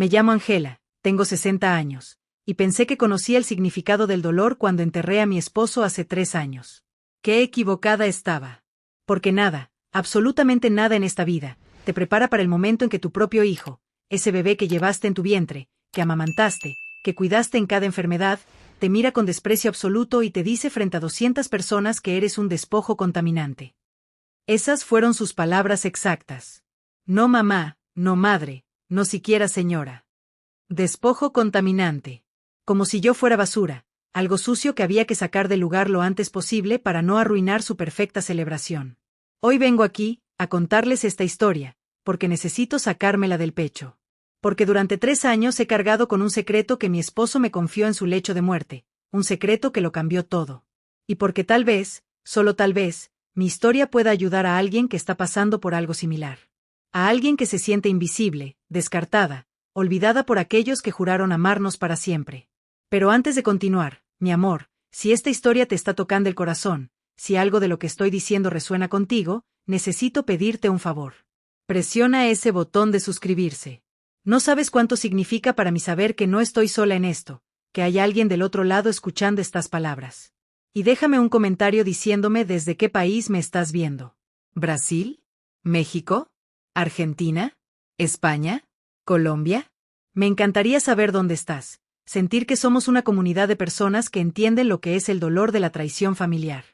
Me llamo Angela, tengo 60 años, y pensé que conocía el significado del dolor cuando enterré a mi esposo hace 3 años. Qué equivocada estaba. Porque nada, absolutamente nada en esta vida, te prepara para el momento en que tu propio hijo, ese bebé que llevaste en tu vientre, que amamantaste, que cuidaste en cada enfermedad, te mira con desprecio absoluto y te dice frente a 200 personas que eres un despojo contaminante. Esas fueron sus palabras exactas. No mamá, no madre, no siquiera señora. Despojo contaminante. Como si yo fuera basura, algo sucio que había que sacar del lugar lo antes posible para no arruinar su perfecta celebración. Hoy vengo aquí, a contarles esta historia, porque necesito sacármela del pecho. Porque durante 3 años he cargado con un secreto que mi esposo me confió en su lecho de muerte, un secreto que lo cambió todo. Y porque tal vez, solo tal vez, mi historia pueda ayudar a alguien que está pasando por algo similar. A alguien que se siente invisible, descartada, olvidada por aquellos que juraron amarnos para siempre. Pero antes de continuar, mi amor, si esta historia te está tocando el corazón, si algo de lo que estoy diciendo resuena contigo, necesito pedirte un favor. Presiona ese botón de suscribirse. No sabes cuánto significa para mí saber que no estoy sola en esto, que hay alguien del otro lado escuchando estas palabras. Y déjame un comentario diciéndome desde qué país me estás viendo. ¿Brasil? ¿México? ¿Argentina? ¿España? ¿Colombia? Me encantaría saber dónde estás, sentir que somos una comunidad de personas que entienden lo que es el dolor de la traición familiar.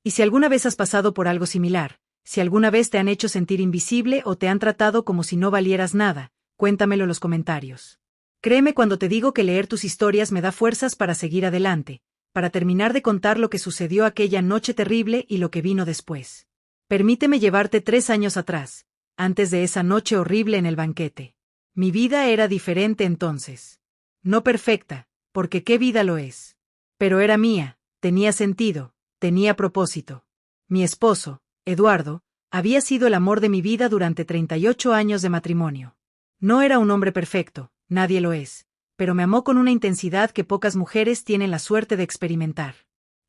Y si alguna vez has pasado por algo similar, si alguna vez te han hecho sentir invisible o te han tratado como si no valieras nada, cuéntamelo en los comentarios. Créeme cuando te digo que leer tus historias me da fuerzas para seguir adelante, para terminar de contar lo que sucedió aquella noche terrible y lo que vino después. Permíteme llevarte 3 años atrás, antes de esa noche horrible en el banquete. Mi vida era diferente entonces. No perfecta, porque qué vida lo es. Pero era mía, tenía sentido, tenía propósito. Mi esposo, Eduardo, había sido el amor de mi vida durante 38 años de matrimonio. No era un hombre perfecto, nadie lo es, pero me amó con una intensidad que pocas mujeres tienen la suerte de experimentar.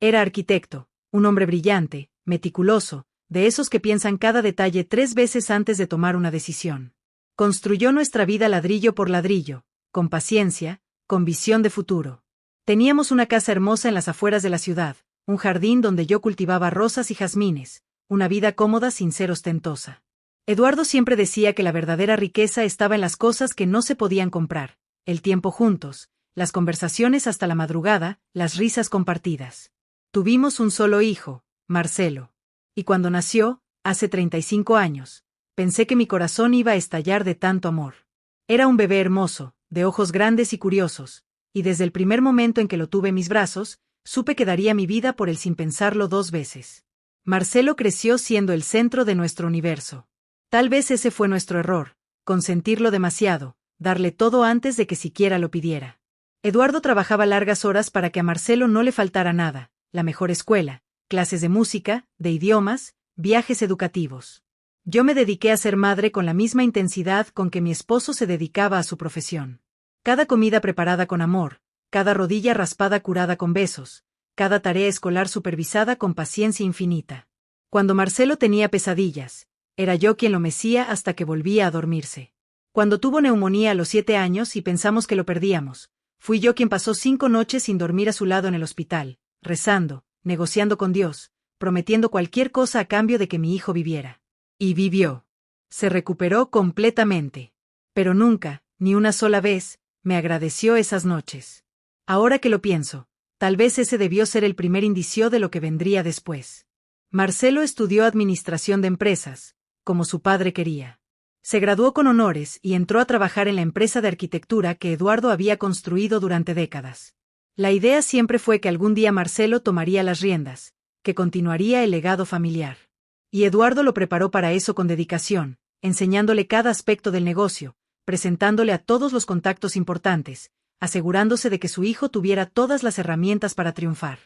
Era arquitecto, un hombre brillante, meticuloso, de esos que piensan cada detalle 3 veces antes de tomar una decisión. Construyó nuestra vida ladrillo por ladrillo, con paciencia, con visión de futuro. Teníamos una casa hermosa en las afueras de la ciudad, un jardín donde yo cultivaba rosas y jazmines, una vida cómoda sin ser ostentosa. Eduardo siempre decía que la verdadera riqueza estaba en las cosas que no se podían comprar, el tiempo juntos, las conversaciones hasta la madrugada, las risas compartidas. Tuvimos un solo hijo, Marcelo. Y cuando nació, hace 35 años, pensé que mi corazón iba a estallar de tanto amor. Era un bebé hermoso, de ojos grandes y curiosos, y desde el primer momento en que lo tuve en mis brazos, supe que daría mi vida por él sin pensarlo 2 veces. Marcelo creció siendo el centro de nuestro universo. Tal vez ese fue nuestro error, consentirlo demasiado, darle todo antes de que siquiera lo pidiera. Eduardo trabajaba largas horas para que a Marcelo no le faltara nada, la mejor escuela, clases de música, de idiomas, viajes educativos. Yo me dediqué a ser madre con la misma intensidad con que mi esposo se dedicaba a su profesión. Cada comida preparada con amor, cada rodilla raspada curada con besos, cada tarea escolar supervisada con paciencia infinita. Cuando Marcelo tenía pesadillas, era yo quien lo mecía hasta que volvía a dormirse. Cuando tuvo neumonía a los 7 años y pensamos que lo perdíamos, fui yo quien pasó 5 noches sin dormir a su lado en el hospital, rezando, negociando con Dios, prometiendo cualquier cosa a cambio de que mi hijo viviera. Y vivió. Se recuperó completamente. Pero nunca, ni una sola vez, me agradeció esas noches. Ahora que lo pienso, tal vez ese debió ser el primer indicio de lo que vendría después. Marcelo estudió administración de empresas, como su padre quería. Se graduó con honores y entró a trabajar en la empresa de arquitectura que Eduardo había construido durante décadas. La idea siempre fue que algún día Marcelo tomaría las riendas, que continuaría el legado familiar. Y Eduardo lo preparó para eso con dedicación, enseñándole cada aspecto del negocio, presentándole a todos los contactos importantes, asegurándose de que su hijo tuviera todas las herramientas para triunfar.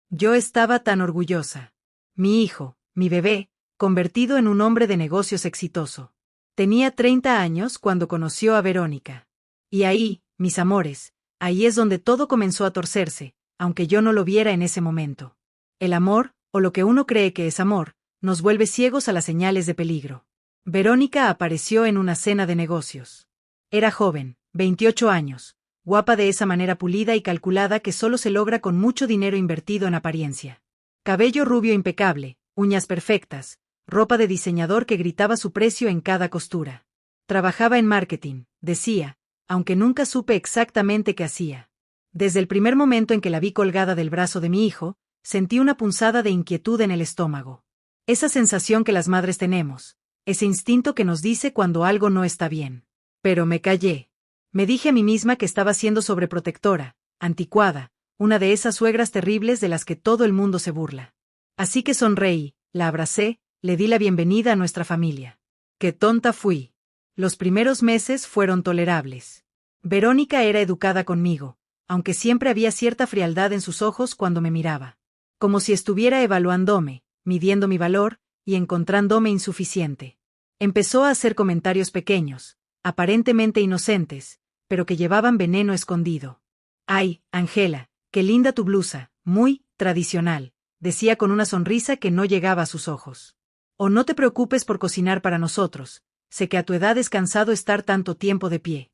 Yo estaba tan orgullosa. Mi hijo, mi bebé, convertido en un hombre de negocios exitoso. Tenía 30 años cuando conoció a Verónica. Y ahí, mis amores, ahí es donde todo comenzó a torcerse, aunque yo no lo viera en ese momento. El amor, o lo que uno cree que es amor, nos vuelve ciegos a las señales de peligro. Verónica apareció en una cena de negocios. Era joven, 28 años, guapa de esa manera pulida y calculada que solo se logra con mucho dinero invertido en apariencia. Cabello rubio impecable, uñas perfectas, ropa de diseñador que gritaba su precio en cada costura. Trabajaba en marketing, decía, aunque nunca supe exactamente qué hacía. Desde el primer momento en que la vi colgada del brazo de mi hijo, sentí una punzada de inquietud en el estómago. Esa sensación que las madres tenemos, ese instinto que nos dice cuando algo no está bien. Pero me callé. Me dije a mí misma que estaba siendo sobreprotectora, anticuada, una de esas suegras terribles de las que todo el mundo se burla. Así que sonreí, la abracé, le di la bienvenida a nuestra familia. ¡Qué tonta fui! Los primeros meses fueron tolerables. Verónica era educada conmigo, aunque siempre había cierta frialdad en sus ojos cuando me miraba. Como si estuviera evaluándome, midiendo mi valor, y encontrándome insuficiente. Empezó a hacer comentarios pequeños, aparentemente inocentes, pero que llevaban veneno escondido. «Ay, Ángela, qué linda tu blusa, muy tradicional», decía con una sonrisa que no llegaba a sus ojos. «O no te preocupes por cocinar para nosotros, sé que a tu edad es cansado estar tanto tiempo de pie».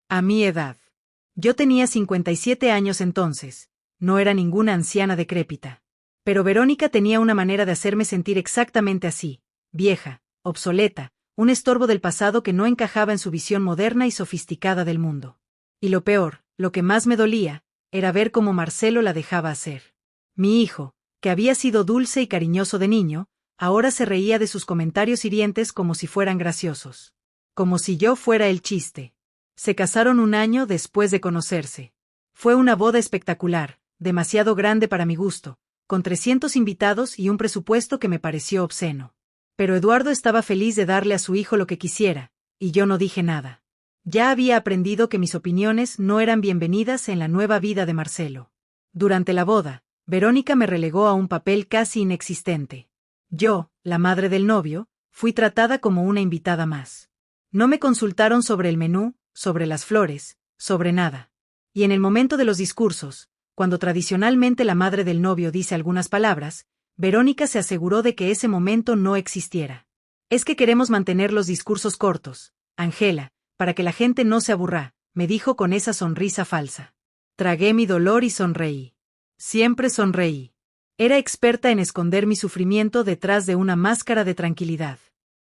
A mi edad. Yo tenía 57 años entonces, no era ninguna anciana decrépita. Pero Verónica tenía una manera de hacerme sentir exactamente así, vieja, obsoleta, un estorbo del pasado que no encajaba en su visión moderna y sofisticada del mundo. Y lo peor, lo que más me dolía, era ver cómo Marcelo la dejaba hacer. Mi hijo, que había sido dulce y cariñoso de niño, ahora se reía de sus comentarios hirientes como si fueran graciosos. Como si yo fuera el chiste. Se casaron un año después de conocerse. Fue una boda espectacular, demasiado grande para mi gusto, con 300 invitados y un presupuesto que me pareció obsceno. Pero Eduardo estaba feliz de darle a su hijo lo que quisiera, y yo no dije nada. Ya había aprendido que mis opiniones no eran bienvenidas en la nueva vida de Marcelo. Durante la boda, Verónica me relegó a un papel casi inexistente. Yo, la madre del novio, fui tratada como una invitada más. No me consultaron sobre el menú, sobre las flores, sobre nada. Y en el momento de los discursos, cuando tradicionalmente la madre del novio dice algunas palabras, Verónica se aseguró de que ese momento no existiera. «Es que queremos mantener los discursos cortos, Ángela, para que la gente no se aburra», me dijo con esa sonrisa falsa. Tragué mi dolor y sonreí. Siempre sonreí. Era experta en esconder mi sufrimiento detrás de una máscara de tranquilidad.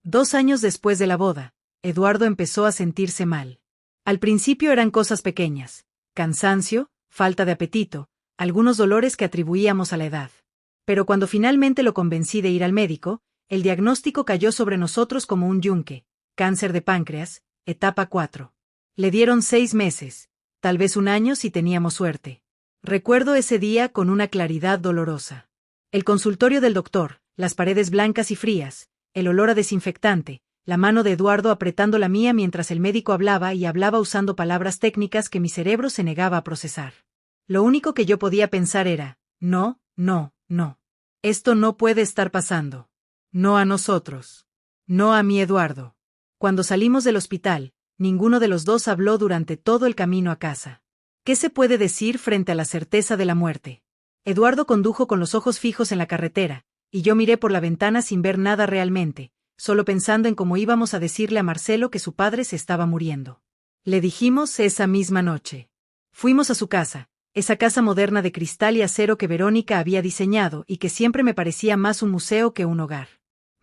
2 años después de la boda, Eduardo empezó a sentirse mal. Al principio eran cosas pequeñas, cansancio, falta de apetito, algunos dolores que atribuíamos a la edad. Pero cuando finalmente lo convencí de ir al médico, el diagnóstico cayó sobre nosotros como un yunque: cáncer de páncreas, etapa 4. Le dieron 6 meses, tal vez un año si teníamos suerte. Recuerdo ese día con una claridad dolorosa. El consultorio del doctor, las paredes blancas y frías, el olor a desinfectante, la mano de Eduardo apretando la mía mientras el médico hablaba y hablaba usando palabras técnicas que mi cerebro se negaba a procesar. Lo único que yo podía pensar era: no, no, no. Esto no puede estar pasando. No a nosotros. No a mi Eduardo. Cuando salimos del hospital, ninguno de los dos habló durante todo el camino a casa. ¿Qué se puede decir frente a la certeza de la muerte? Eduardo condujo con los ojos fijos en la carretera, y yo miré por la ventana sin ver nada realmente, solo pensando en cómo íbamos a decirle a Marcelo que su padre se estaba muriendo. Le dijimos esa misma noche. Fuimos a su casa, esa casa moderna de cristal y acero que Verónica había diseñado y que siempre me parecía más un museo que un hogar.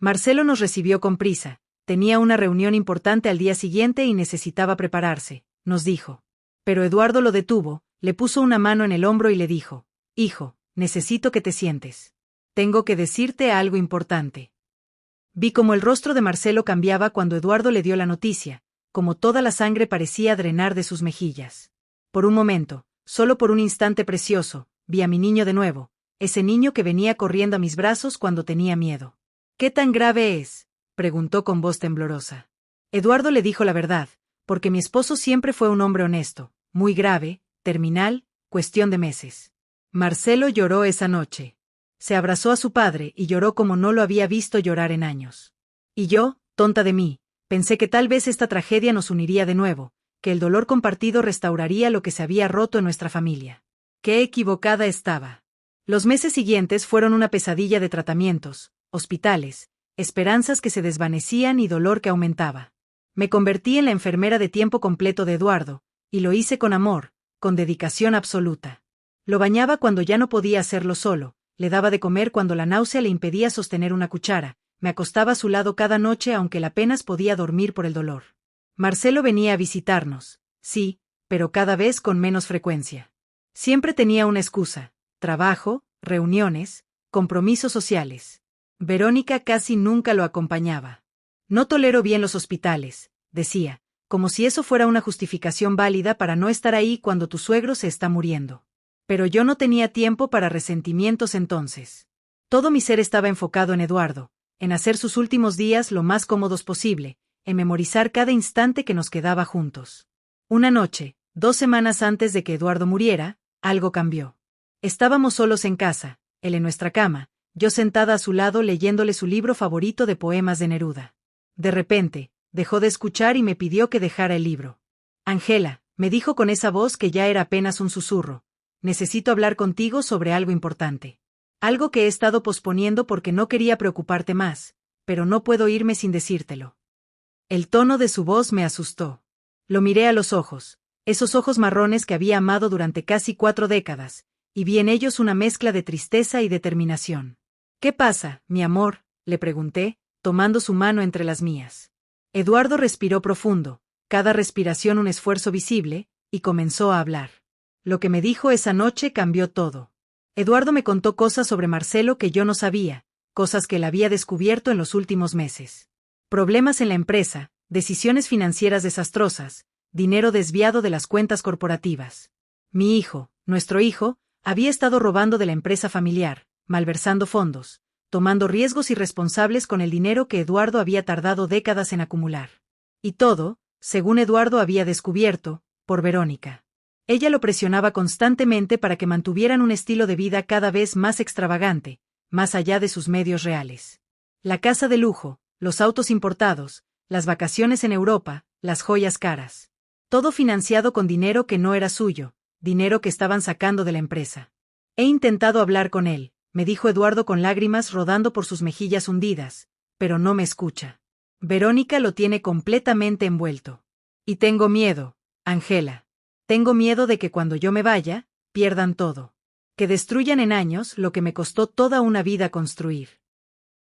Marcelo nos recibió con prisa, tenía una reunión importante al día siguiente y necesitaba prepararse, nos dijo. Pero Eduardo lo detuvo, le puso una mano en el hombro y le dijo: «Hijo, necesito que te sientes. Tengo que decirte algo importante». Vi cómo el rostro de Marcelo cambiaba cuando Eduardo le dio la noticia, como toda la sangre parecía drenar de sus mejillas. Por un momento, solo por un instante precioso, vi a mi niño de nuevo, ese niño que venía corriendo a mis brazos cuando tenía miedo. «¿Qué tan grave es?», preguntó con voz temblorosa. Eduardo le dijo la verdad, porque mi esposo siempre fue un hombre honesto: «Muy grave, terminal, cuestión de meses». Marcelo lloró esa noche. Se abrazó a su padre y lloró como no lo había visto llorar en años. Y yo, tonta de mí, pensé que tal vez esta tragedia nos uniría de nuevo, que el dolor compartido restauraría lo que se había roto en nuestra familia. Qué equivocada estaba. Los meses siguientes fueron una pesadilla de tratamientos, hospitales, esperanzas que se desvanecían y dolor que aumentaba. Me convertí en la enfermera de tiempo completo de Eduardo, y lo hice con amor, con dedicación absoluta. Lo bañaba cuando ya no podía hacerlo solo, le daba de comer cuando la náusea le impedía sostener una cuchara, me acostaba a su lado cada noche aunque él apenas podía dormir por el dolor. Marcelo venía a visitarnos, sí, pero cada vez con menos frecuencia. Siempre tenía una excusa: trabajo, reuniones, compromisos sociales. Verónica casi nunca lo acompañaba. No tolero bien los hospitales, decía, como si eso fuera una justificación válida para no estar ahí cuando tu suegro se está muriendo. Pero yo no tenía tiempo para resentimientos entonces. Todo mi ser estaba enfocado en Eduardo, en hacer sus últimos días lo más cómodos posible, en memorizar cada instante que nos quedaba juntos. Una noche, 2 semanas antes de que Eduardo muriera, algo cambió. Estábamos solos en casa, él en nuestra cama, yo sentada a su lado leyéndole su libro favorito de poemas de Neruda. De repente, dejó de escuchar y me pidió que dejara el libro. Ángela, me dijo con esa voz que ya era apenas un susurro, necesito hablar contigo sobre algo importante. Algo que he estado posponiendo porque no quería preocuparte más, pero no puedo irme sin decírtelo. El tono de su voz me asustó. Lo miré a los ojos, esos ojos marrones que había amado durante casi 4 décadas, y vi en ellos una mezcla de tristeza y determinación. ¿Qué pasa, mi amor?, le pregunté, tomando su mano entre las mías. Eduardo respiró profundo, cada respiración un esfuerzo visible, y comenzó a hablar. Lo que me dijo esa noche cambió todo. Eduardo me contó cosas sobre Marcelo que yo no sabía, cosas que él había descubierto en los últimos meses. Problemas en la empresa, decisiones financieras desastrosas, dinero desviado de las cuentas corporativas. Mi hijo, nuestro hijo, había estado robando de la empresa familiar, malversando fondos, tomando riesgos irresponsables con el dinero que Eduardo había tardado décadas en acumular. Y todo, según Eduardo había descubierto, por Verónica. Ella lo presionaba constantemente para que mantuvieran un estilo de vida cada vez más extravagante, más allá de sus medios reales. La casa de lujo, los autos importados, las vacaciones en Europa, las joyas caras. Todo financiado con dinero que no era suyo, dinero que estaban sacando de la empresa. He intentado hablar con él, me dijo Eduardo con lágrimas rodando por sus mejillas hundidas, pero no me escucha. Verónica lo tiene completamente envuelto. Y tengo miedo, Ángela. Tengo miedo de que cuando yo me vaya, pierdan todo. Que destruyan en años lo que me costó toda una vida construir.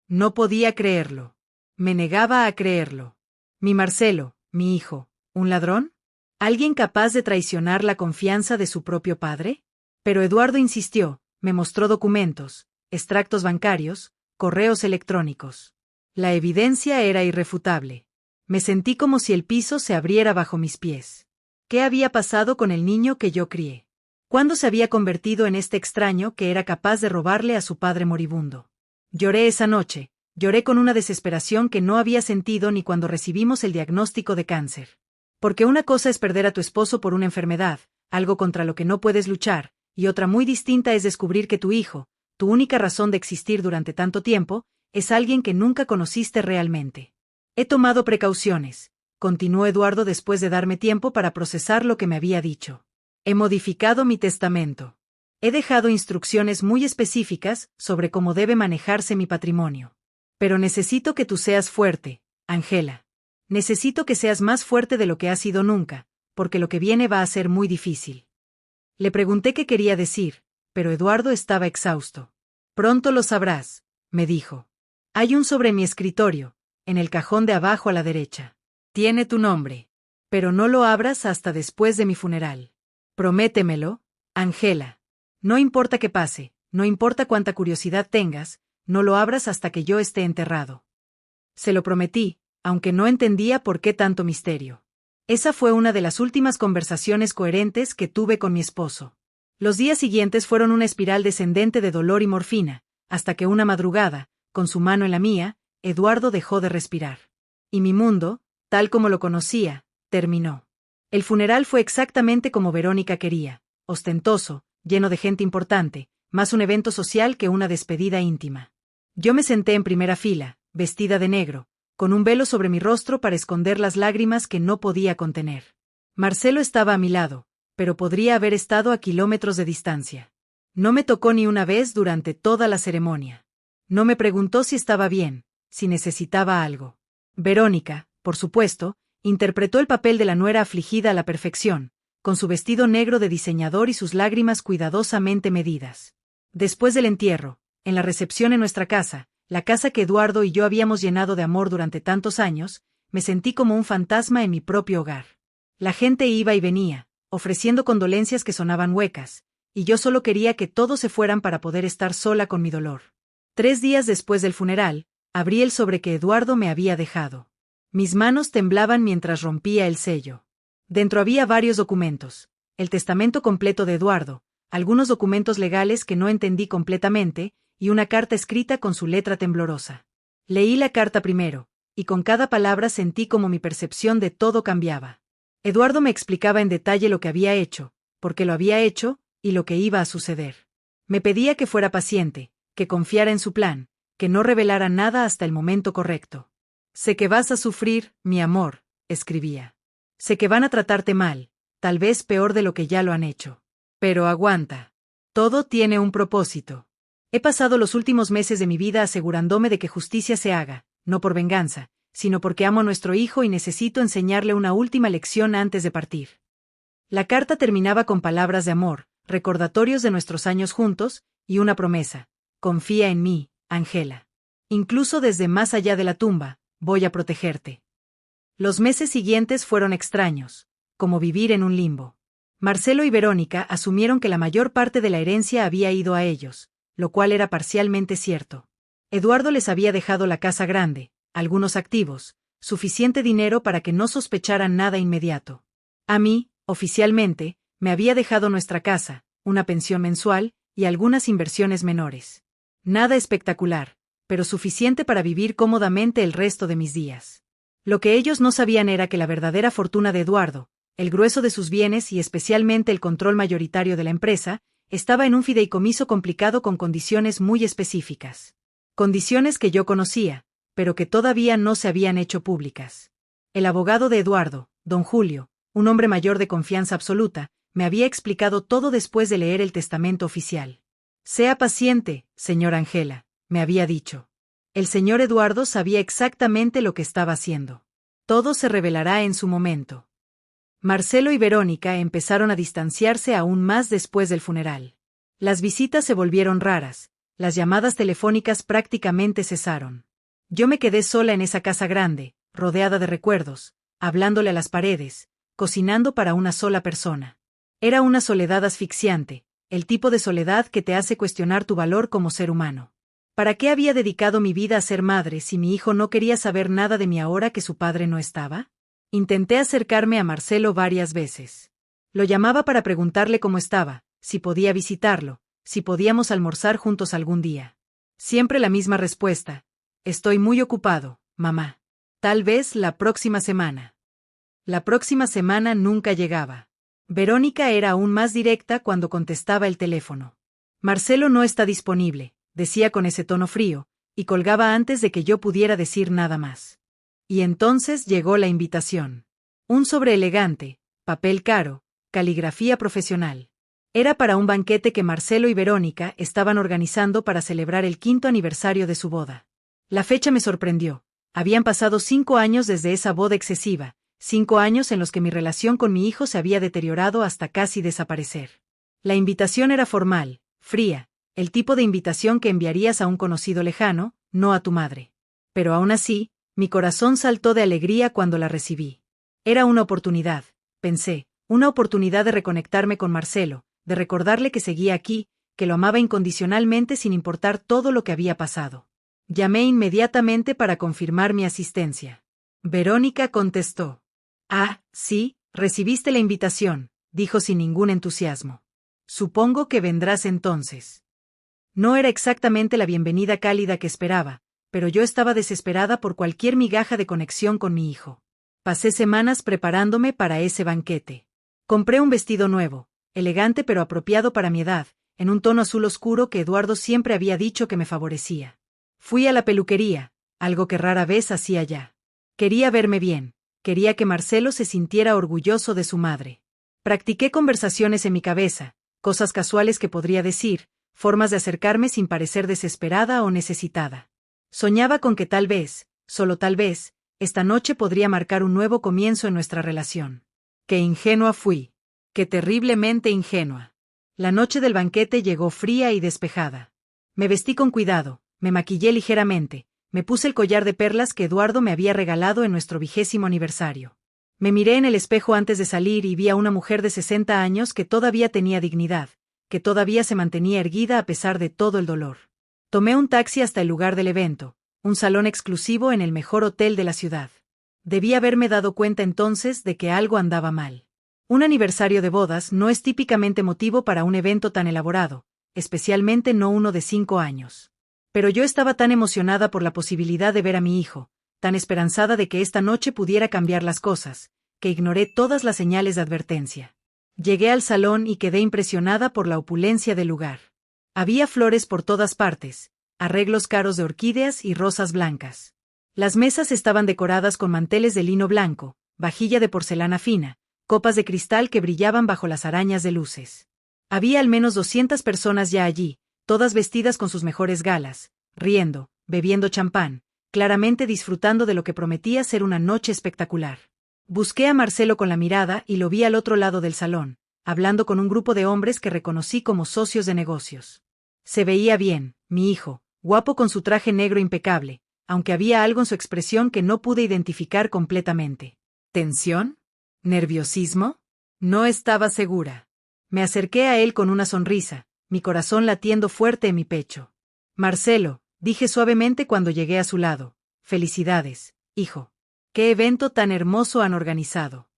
No podía creerlo. Me negaba a creerlo. Mi Marcelo, mi hijo, ¿un ladrón? ¿Alguien capaz de traicionar la confianza de su propio padre? Pero Eduardo insistió, me mostró documentos, extractos bancarios, correos electrónicos. La evidencia era irrefutable. Me sentí como si el piso se abriera bajo mis pies. ¿Qué había pasado con el niño que yo crié? ¿Cuándo se había convertido en este extraño que era capaz de robarle a su padre moribundo? Lloré esa noche, lloré con una desesperación que no había sentido ni cuando recibimos el diagnóstico de cáncer. Porque una cosa es perder a tu esposo por una enfermedad, algo contra lo que no puedes luchar, y otra muy distinta es descubrir que tu hijo, tu única razón de existir durante tanto tiempo, es alguien que nunca conociste realmente. He tomado precauciones, continuó Eduardo después de darme tiempo para procesar lo que me había dicho. He modificado mi testamento. He dejado instrucciones muy específicas sobre cómo debe manejarse mi patrimonio. Pero necesito que tú seas fuerte, Ángela. Necesito que seas más fuerte de lo que has sido nunca, porque lo que viene va a ser muy difícil. Le pregunté qué quería decir, pero Eduardo estaba exhausto. Pronto lo sabrás, me dijo. Hay un sobre mi escritorio, en el cajón de abajo a la derecha. Tiene tu nombre. Pero no lo abras hasta después de mi funeral. Prométemelo, Ángela. No importa qué pase, no importa cuánta curiosidad tengas, no lo abras hasta que yo esté enterrado. Se lo prometí, aunque no entendía por qué tanto misterio. Esa fue una de las últimas conversaciones coherentes que tuve con mi esposo. Los días siguientes fueron una espiral descendente de dolor y morfina, hasta que una madrugada, con su mano en la mía, Eduardo dejó de respirar. Y mi mundo, tal como lo conocía, terminó. El funeral fue exactamente como Verónica quería, ostentoso, lleno de gente importante, más un evento social que una despedida íntima. Yo me senté en primera fila, vestida de negro, con un velo sobre mi rostro para esconder las lágrimas que no podía contener. Marcelo estaba a mi lado, pero podría haber estado a kilómetros de distancia. No me tocó ni una vez durante toda la ceremonia. No me preguntó si estaba bien, si necesitaba algo. Verónica, por supuesto, Interpretó el papel de la nuera afligida a la perfección, con su vestido negro de diseñador y sus lágrimas cuidadosamente medidas. Después del entierro, en la recepción en nuestra casa, la casa que Eduardo y yo habíamos llenado de amor durante tantos años, me sentí como un fantasma en mi propio hogar. La gente iba y venía, ofreciendo condolencias que sonaban huecas, y yo solo quería que todos se fueran para poder estar sola con mi dolor. 3 días después del funeral, abrí el sobre que Eduardo me había dejado. Mis manos temblaban mientras rompía el sello. Dentro había varios documentos, el testamento completo de Eduardo, algunos documentos legales que no entendí completamente, y una carta escrita con su letra temblorosa. Leí la carta primero, y con cada palabra sentí como mi percepción de todo cambiaba. Eduardo me explicaba en detalle lo que había hecho, por qué lo había hecho, y lo que iba a suceder. Me pedía que fuera paciente, que confiara en su plan, que no revelara nada hasta el momento correcto. Sé que vas a sufrir, mi amor, escribía. Sé que van a tratarte mal, tal vez peor de lo que ya lo han hecho. Pero aguanta. Todo tiene un propósito. He pasado los últimos meses de mi vida asegurándome de que justicia se haga, no por venganza, sino porque amo a nuestro hijo y necesito enseñarle una última lección antes de partir. La carta terminaba con palabras de amor, recordatorios de nuestros años juntos, y una promesa. Confía en mí, Ángela. Incluso desde más allá de la tumba, voy a protegerte. Los meses siguientes fueron extraños, como vivir en un limbo. Marcelo y Verónica asumieron que la mayor parte de la herencia había ido a ellos, lo cual era parcialmente cierto. Eduardo les había dejado la casa grande, algunos activos, suficiente dinero para que no sospecharan nada inmediato. A mí, oficialmente, me había dejado nuestra casa, una pensión mensual, y algunas inversiones menores. Nada espectacular, pero suficiente para vivir cómodamente el resto de mis días. Lo que ellos no sabían era que la verdadera fortuna de Eduardo, el grueso de sus bienes y especialmente el control mayoritario de la empresa, estaba en un fideicomiso complicado con condiciones muy específicas. Condiciones que yo conocía, pero que todavía no se habían hecho públicas. El abogado de Eduardo, don Julio, un hombre mayor de confianza absoluta, me había explicado todo después de leer el testamento oficial. Sea paciente, señora Ángela, me había dicho. El señor Eduardo sabía exactamente lo que estaba haciendo. Todo se revelará en su momento. Marcelo y Verónica empezaron a distanciarse aún más después del funeral. Las visitas se volvieron raras, las llamadas telefónicas prácticamente cesaron. Yo me quedé sola en esa casa grande, rodeada de recuerdos, hablándole a las paredes, cocinando para una sola persona. Era una soledad asfixiante, el tipo de soledad que te hace cuestionar tu valor como ser humano. ¿Para qué había dedicado mi vida a ser madre si mi hijo no quería saber nada de mí ahora que su padre no estaba? Intenté acercarme a Marcelo varias veces. Lo llamaba para preguntarle cómo estaba, si podía visitarlo, si podíamos almorzar juntos algún día. Siempre la misma respuesta. Estoy muy ocupado, mamá. Tal vez la próxima semana. La próxima semana nunca llegaba. Verónica era aún más directa cuando contestaba el teléfono. Marcelo no está disponible, decía con ese tono frío, y colgaba antes de que yo pudiera decir nada más. Y entonces llegó la invitación. Un sobre elegante, papel caro, caligrafía profesional. Era para un banquete que Marcelo y Verónica estaban organizando para celebrar el 5º aniversario de su boda. La fecha me sorprendió. Habían pasado 5 años desde esa boda excesiva, 5 años en los que mi relación con mi hijo se había deteriorado hasta casi desaparecer. La invitación era formal, fría, el tipo de invitación que enviarías a un conocido lejano, no a tu madre. Pero aún así, mi corazón saltó de alegría cuando la recibí. Era una oportunidad, pensé, una oportunidad de reconectarme con Marcelo, de recordarle que seguía aquí, que lo amaba incondicionalmente sin importar todo lo que había pasado. Llamé inmediatamente para confirmar mi asistencia. Verónica contestó. Ah, sí, recibiste la invitación, dijo sin ningún entusiasmo. Supongo que vendrás entonces. No era exactamente la bienvenida cálida que esperaba, pero yo estaba desesperada por cualquier migaja de conexión con mi hijo. Pasé semanas preparándome para ese banquete. Compré un vestido nuevo, elegante pero apropiado para mi edad, en un tono azul oscuro que Eduardo siempre había dicho que me favorecía. Fui a la peluquería, algo que rara vez hacía ya. Quería verme bien, quería que Marcelo se sintiera orgulloso de su madre. Practiqué conversaciones en mi cabeza, cosas casuales que podría decir, formas de acercarme sin parecer desesperada o necesitada. Soñaba con que tal vez, solo tal vez, Esta noche podría marcar un nuevo comienzo en nuestra relación. Qué ingenua fui. Qué terriblemente ingenua. La noche del banquete llegó fría y despejada. Me vestí con cuidado, me maquillé ligeramente, me puse el collar de perlas que Eduardo me había regalado en nuestro 20º aniversario. Me miré en el espejo antes de salir y vi a una mujer de 60 años que todavía tenía dignidad, que todavía se mantenía erguida a pesar de todo el dolor. Tomé un taxi hasta el lugar del evento, un salón exclusivo en el mejor hotel de la ciudad. Debí haberme dado cuenta entonces de que algo andaba mal. Un aniversario de bodas no es típicamente motivo para un evento tan elaborado, especialmente no uno de 5 años. Pero yo estaba tan emocionada por la posibilidad de ver a mi hijo, tan esperanzada de que esta noche pudiera cambiar las cosas, que ignoré todas las señales de advertencia. Llegué al salón y quedé impresionada por la opulencia del lugar. Había flores por todas partes, arreglos caros de orquídeas y rosas blancas. Las mesas estaban decoradas con manteles de lino blanco, vajilla de porcelana fina, copas de cristal que brillaban bajo las arañas de luces. Había al menos 200 personas ya allí, todas vestidas con sus mejores galas, riendo, bebiendo champán, claramente disfrutando de lo que prometía ser una noche espectacular. Busqué a Marcelo con la mirada y lo vi al otro lado del salón, hablando con un grupo de hombres que reconocí como socios de negocios. Se veía bien, mi hijo, guapo con su traje negro impecable, aunque había algo en su expresión que no pude identificar completamente. ¿Tensión? ¿Nerviosismo? No estaba segura. Me acerqué a él con una sonrisa, mi corazón latiendo fuerte en mi pecho. Marcelo, dije suavemente cuando llegué a su lado. Felicidades, hijo. ¿Qué evento tan hermoso han organizado?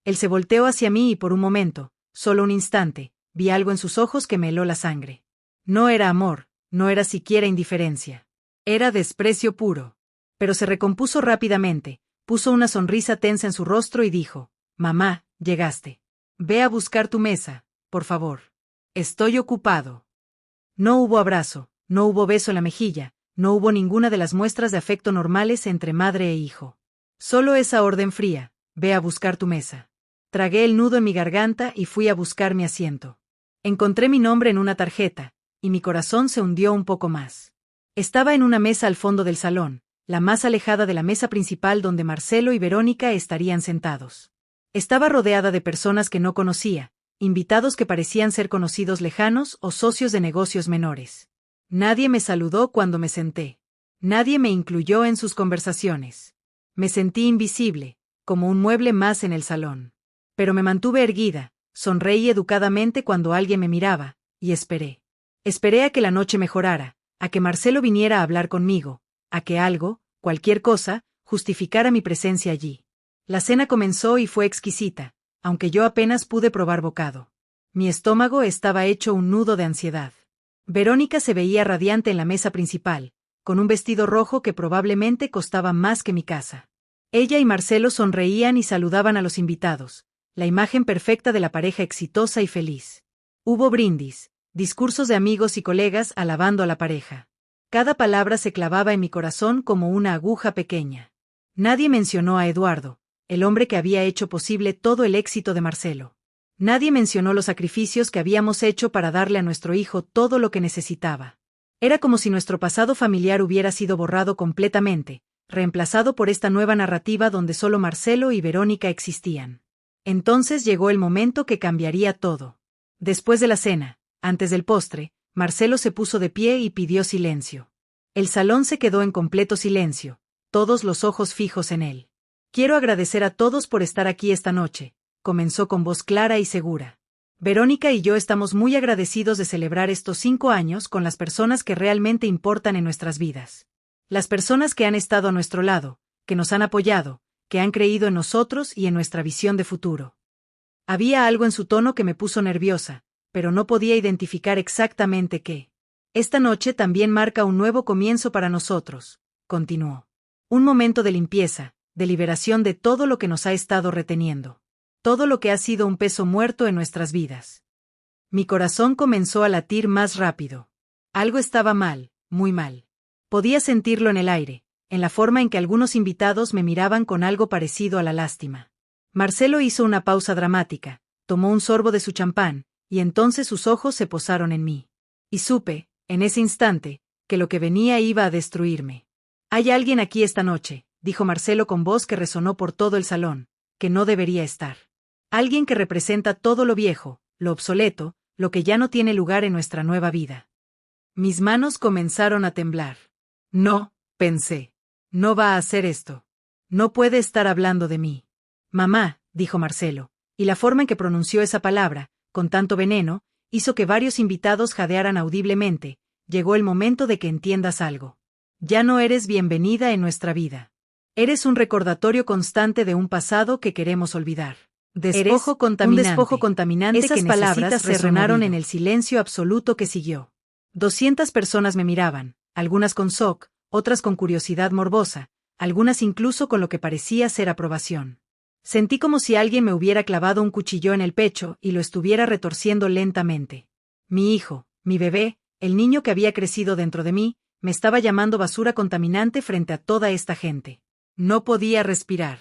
Él se volteó hacia mí y por un momento, solo un instante, vi algo en sus ojos que me heló la sangre. No era amor, no era siquiera indiferencia. Era desprecio puro. Pero se recompuso rápidamente, puso una sonrisa tensa en su rostro y dijo: Mamá, llegaste. Ve a buscar tu mesa, por favor. Estoy ocupado. No hubo abrazo, no hubo beso en la mejilla, no hubo ninguna de las muestras de afecto normales entre madre e hijo. Solo esa orden fría: ve a buscar tu mesa. Tragué el nudo en mi garganta y fui a buscar mi asiento. Encontré mi nombre en una tarjeta, y mi corazón se hundió un poco más. Estaba en una mesa al fondo del salón, la más alejada de la mesa principal donde Marcelo y Verónica estarían sentados. Estaba rodeada de personas que no conocía, invitados que parecían ser conocidos lejanos o socios de negocios menores. Nadie me saludó cuando me senté. Nadie me incluyó en sus conversaciones. Me sentí invisible, como un mueble más en el salón. Pero me mantuve erguida, sonreí educadamente cuando alguien me miraba, y esperé. Esperé a que la noche mejorara, a que Marcelo viniera a hablar conmigo, a que algo, cualquier cosa, justificara mi presencia allí. La cena comenzó y fue exquisita, aunque yo apenas pude probar bocado. Mi estómago estaba hecho un nudo de ansiedad. Verónica se veía radiante en la mesa principal, con un vestido rojo que probablemente costaba más que mi casa. Ella y Marcelo sonreían y saludaban a los invitados, la imagen perfecta de la pareja exitosa y feliz. Hubo brindis, discursos de amigos y colegas alabando a la pareja. Cada palabra se clavaba en mi corazón como una aguja pequeña. Nadie mencionó a Eduardo, el hombre que había hecho posible todo el éxito de Marcelo. Nadie mencionó los sacrificios que habíamos hecho para darle a nuestro hijo todo lo que necesitaba. Era como si nuestro pasado familiar hubiera sido borrado completamente, reemplazado por esta nueva narrativa donde solo Marcelo y Verónica existían. Entonces llegó el momento que cambiaría todo. Después de la cena, antes del postre, Marcelo se puso de pie y pidió silencio. El salón se quedó en completo silencio, todos los ojos fijos en él. Quiero agradecer a todos por estar aquí esta noche, comenzó con voz clara y segura. Verónica y yo estamos muy agradecidos de celebrar estos 5 años con las personas que realmente importan en nuestras vidas. Las personas que han estado a nuestro lado, que nos han apoyado, que han creído en nosotros y en nuestra visión de futuro. Había algo en su tono que me puso nerviosa, pero no podía identificar exactamente qué. Esta noche también marca un nuevo comienzo para nosotros, continuó. Un momento de limpieza, de liberación de todo lo que nos ha estado reteniendo. Todo lo que ha sido un peso muerto en nuestras vidas. Mi corazón comenzó a latir más rápido. Algo estaba mal, muy mal. Podía sentirlo en el aire, en la forma en que algunos invitados me miraban con algo parecido a la lástima. Marcelo hizo una pausa dramática, tomó un sorbo de su champán, y entonces sus ojos se posaron en mí. Y supe, en ese instante, que lo que venía iba a destruirme. Hay alguien aquí esta noche, dijo Marcelo con voz que resonó por todo el salón, que no debería estar. Alguien que representa todo lo viejo, lo obsoleto, lo que ya no tiene lugar en nuestra nueva vida. Mis manos comenzaron a temblar. No, pensé. No va a hacer esto. No puede estar hablando de mí. Mamá, dijo Marcelo, y la forma en que pronunció esa palabra, con tanto veneno, hizo que varios invitados jadearan audiblemente. Llegó el momento de que entiendas algo. Ya no eres bienvenida en nuestra vida. Eres un recordatorio constante de un pasado que queremos olvidar. Despojo contaminante. Un despojo contaminante. Esas que palabras resonaron en el silencio absoluto que siguió. 200 personas me miraban, algunas con shock, otras con curiosidad morbosa, algunas incluso con lo que parecía ser aprobación. Sentí como si alguien me hubiera clavado un cuchillo en el pecho y lo estuviera retorciendo lentamente. Mi hijo, mi bebé, el niño que había crecido dentro de mí, me estaba llamando basura contaminante frente a toda esta gente. No podía respirar.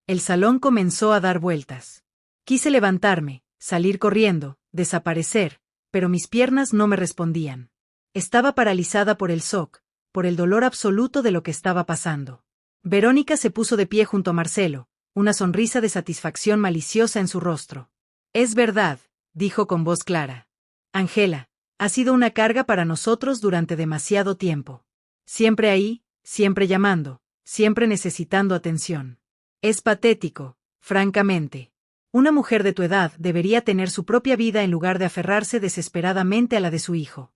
El salón comenzó a dar vueltas. Quise levantarme, salir corriendo, desaparecer, pero mis piernas no me respondían. Estaba paralizada por el shock, por el dolor absoluto de lo que estaba pasando. Verónica se puso de pie junto a Marcelo, una sonrisa de satisfacción maliciosa en su rostro. Es verdad, dijo con voz clara. Ángela, ha sido una carga para nosotros durante demasiado tiempo. Siempre ahí, siempre llamando, siempre necesitando atención. Es patético, francamente. Una mujer de tu edad debería tener su propia vida en lugar de aferrarse desesperadamente a la de su hijo.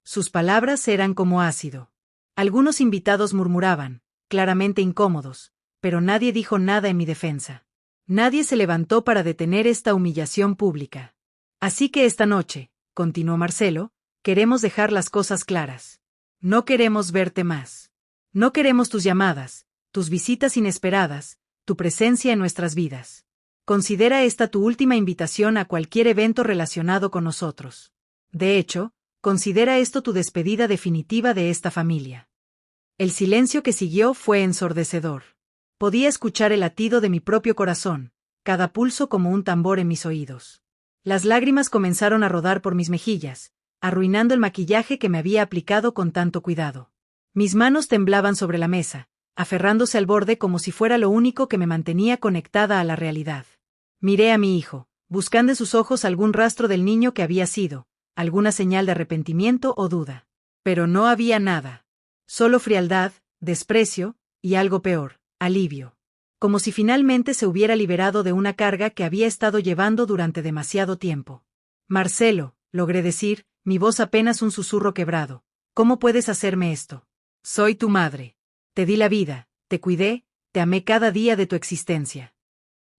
Sus palabras eran como ácido. Algunos invitados murmuraban, claramente incómodos, pero nadie dijo nada en mi defensa. Nadie se levantó para detener esta humillación pública. Así que esta noche, continuó Marcelo, queremos dejar las cosas claras. No queremos verte más. No queremos tus llamadas, tus visitas inesperadas, tu presencia en nuestras vidas. Considera esta tu última invitación a cualquier evento relacionado con nosotros. De hecho, considera esto tu despedida definitiva de esta familia. El silencio que siguió fue ensordecedor. Podía escuchar el latido de mi propio corazón, cada pulso como un tambor en mis oídos. Las lágrimas comenzaron a rodar por mis mejillas, arruinando el maquillaje que me había aplicado con tanto cuidado. Mis manos temblaban sobre la mesa, aferrándose al borde como si fuera lo único que me mantenía conectada a la realidad. Miré a mi hijo, buscando en sus ojos algún rastro del niño que había sido, alguna señal de arrepentimiento o duda. Pero no había nada. Solo frialdad, desprecio, y algo peor, alivio. Como si finalmente se hubiera liberado de una carga que había estado llevando durante demasiado tiempo. Marcelo, logré decir, mi voz apenas un susurro quebrado. ¿Cómo puedes hacerme esto? Soy tu madre. Te di la vida, te cuidé, te amé cada día de tu existencia.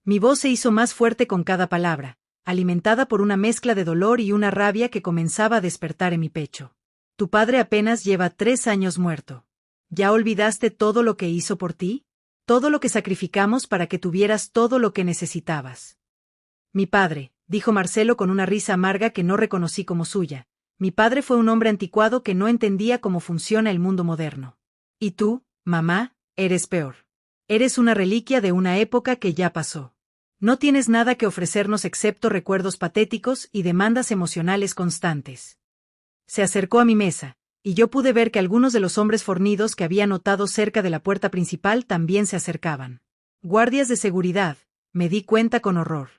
Mi voz se hizo más fuerte con cada palabra, alimentada por una mezcla de dolor y una rabia que comenzaba a despertar en mi pecho. Tu padre apenas lleva 3 años muerto. ¿Ya olvidaste todo lo que hizo por ti? Todo lo que sacrificamos para que tuvieras todo lo que necesitabas. Mi padre, dijo Marcelo con una risa amarga que no reconocí como suya. Mi padre fue un hombre anticuado que no entendía cómo funciona el mundo moderno. Y tú, mamá, eres peor. Eres una reliquia de una época que ya pasó. No tienes nada que ofrecernos excepto recuerdos patéticos y demandas emocionales constantes. Se acercó a mi mesa, y yo pude ver que algunos de los hombres fornidos que había notado cerca de la puerta principal también se acercaban. Guardias de seguridad, me di cuenta con horror.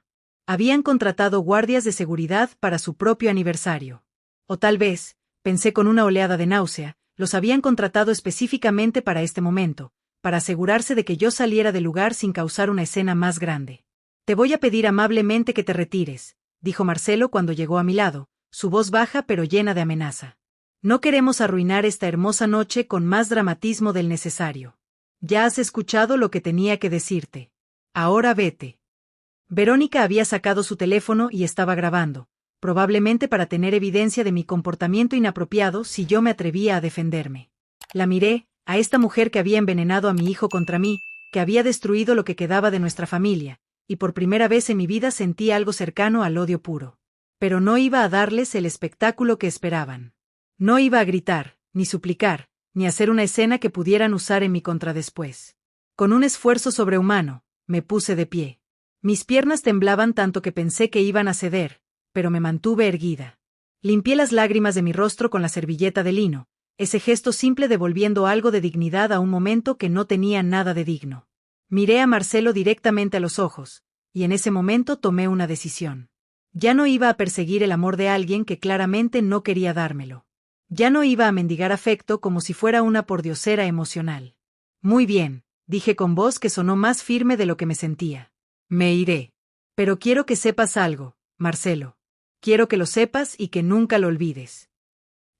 Habían contratado guardias de seguridad para su propio aniversario. O tal vez, pensé con una oleada de náusea, los habían contratado específicamente para este momento, para asegurarse de que yo saliera del lugar sin causar una escena más grande. Te voy a pedir amablemente que te retires, dijo Marcelo cuando llegó a mi lado, su voz baja pero llena de amenaza. No queremos arruinar esta hermosa noche con más dramatismo del necesario. Ya has escuchado lo que tenía que decirte. Ahora vete. Verónica había sacado su teléfono y estaba grabando, probablemente para tener evidencia de mi comportamiento inapropiado si yo me atrevía a defenderme. La miré, a esta mujer que había envenenado a mi hijo contra mí, que había destruido lo que quedaba de nuestra familia, y por primera vez en mi vida sentí algo cercano al odio puro. Pero no iba a darles el espectáculo que esperaban. No iba a gritar, ni suplicar, ni hacer una escena que pudieran usar en mi contra después. Con un esfuerzo sobrehumano, me puse de pie. Mis piernas temblaban tanto que pensé que iban a ceder, pero me mantuve erguida. Limpié las lágrimas de mi rostro con la servilleta de lino, ese gesto simple devolviendo algo de dignidad a un momento que no tenía nada de digno. Miré a Marcelo directamente a los ojos, y en ese momento tomé una decisión. Ya no iba a perseguir el amor de alguien que claramente no quería dármelo. Ya no iba a mendigar afecto como si fuera una pordiosera emocional. Muy bien, dije con voz que sonó más firme de lo que me sentía. Me iré. Pero quiero que sepas algo, Marcelo. Quiero que lo sepas y que nunca lo olvides.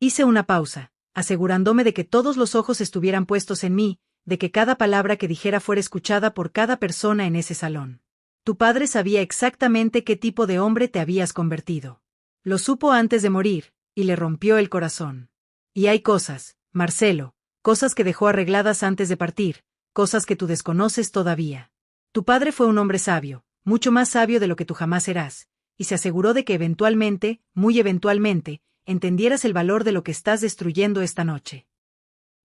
Hice una pausa, asegurándome de que todos los ojos estuvieran puestos en mí, de que cada palabra que dijera fuera escuchada por cada persona en ese salón. Tu padre sabía exactamente qué tipo de hombre te habías convertido. Lo supo antes de morir, y le rompió el corazón. Y hay cosas, Marcelo, cosas que dejó arregladas antes de partir, cosas que tú desconoces todavía. Tu padre fue un hombre sabio, mucho más sabio de lo que tú jamás serás, y se aseguró de que eventualmente, muy eventualmente, entendieras el valor de lo que estás destruyendo esta noche.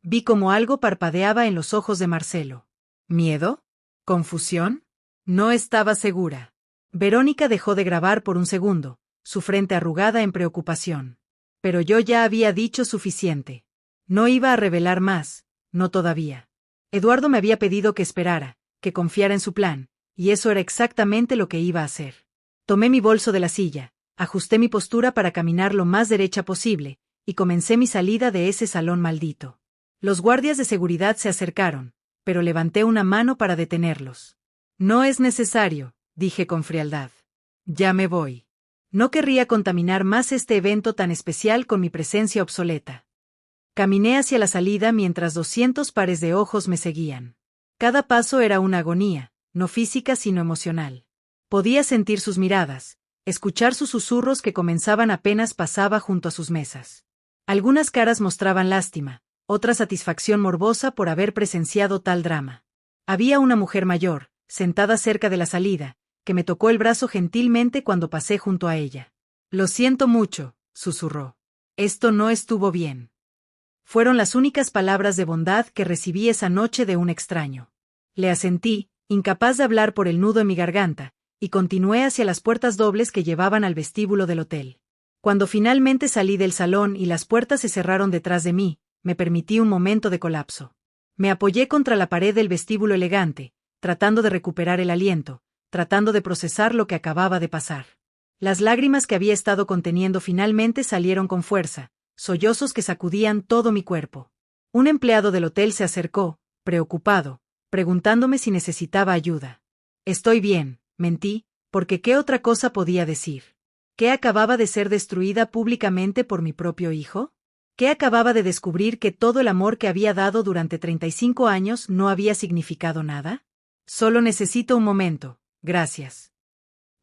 Vi como algo parpadeaba en los ojos de Marcelo. ¿Miedo? ¿Confusión? No estaba segura. Verónica dejó de grabar por un segundo, su frente arrugada en preocupación. Pero yo ya había dicho suficiente. No iba a revelar más, no todavía. Eduardo me había pedido que esperara, que confiara en su plan, y eso era exactamente lo que iba a hacer. Tomé mi bolso de la silla, ajusté mi postura para caminar lo más derecha posible, y comencé mi salida de ese salón maldito. Los guardias de seguridad se acercaron, pero levanté una mano para detenerlos. No es necesario, dije con frialdad. Ya me voy. No querría contaminar más este evento tan especial con mi presencia obsoleta. Caminé hacia la salida mientras 200 pares de ojos me seguían. Cada paso era una agonía, no física sino emocional. Podía sentir sus miradas, escuchar sus susurros que comenzaban apenas pasaba junto a sus mesas. Algunas caras mostraban lástima, otra satisfacción morbosa por haber presenciado tal drama. Había una mujer mayor, sentada cerca de la salida, que me tocó el brazo gentilmente cuando pasé junto a ella. Lo siento mucho, susurró. Esto no estuvo bien. Fueron las únicas palabras de bondad que recibí esa noche de un extraño. Le asentí, incapaz de hablar por el nudo en mi garganta, y continué hacia las puertas dobles que llevaban al vestíbulo del hotel. Cuando finalmente salí del salón y las puertas se cerraron detrás de mí, me permití un momento de colapso. Me apoyé contra la pared del vestíbulo elegante, tratando de recuperar el aliento, tratando de procesar lo que acababa de pasar. Las lágrimas que había estado conteniendo finalmente salieron con fuerza, sollozos que sacudían todo mi cuerpo. Un empleado del hotel se acercó, preocupado, preguntándome si necesitaba ayuda. Estoy bien, mentí, porque ¿qué otra cosa podía decir? ¿Qué acababa de ser destruida públicamente por mi propio hijo? ¿Qué acababa de descubrir que todo el amor que había dado durante 35 años no había significado nada? Solo necesito un momento, gracias.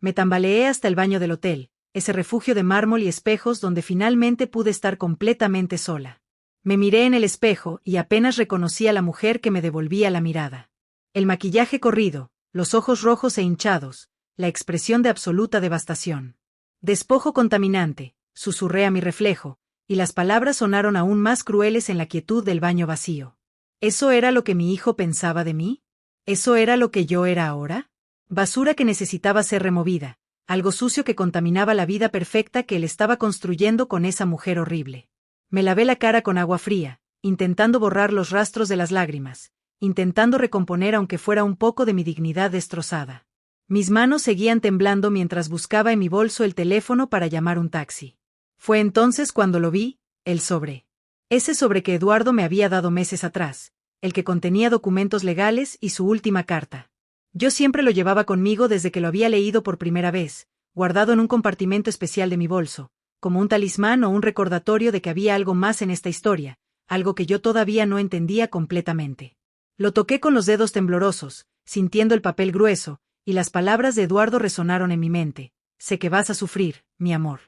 Me tambaleé hasta el baño del hotel, ese refugio de mármol y espejos donde finalmente pude estar completamente sola. Me miré en el espejo y apenas reconocí a la mujer que me devolvía la mirada. El maquillaje corrido, los ojos rojos e hinchados, la expresión de absoluta devastación. Despojo contaminante, susurré a mi reflejo, y las palabras sonaron aún más crueles en la quietud del baño vacío. ¿Eso era lo que mi hijo pensaba de mí? ¿Eso era lo que yo era ahora? Basura que necesitaba ser removida, algo sucio que contaminaba la vida perfecta que él estaba construyendo con esa mujer horrible. Me lavé la cara con agua fría, intentando borrar los rastros de las lágrimas, intentando recomponer aunque fuera un poco de mi dignidad destrozada. Mis manos seguían temblando mientras buscaba en mi bolso el teléfono para llamar un taxi. Fue entonces cuando lo vi, el sobre. Ese sobre que Eduardo me había dado meses atrás, el que contenía documentos legales y su última carta. Yo siempre lo llevaba conmigo desde que lo había leído por primera vez, guardado en un compartimento especial de mi bolso, como un talismán o un recordatorio de que había algo más en esta historia, algo que yo todavía no entendía completamente. Lo toqué con los dedos temblorosos, sintiendo el papel grueso, y las palabras de Eduardo resonaron en mi mente. Sé que vas a sufrir, mi amor.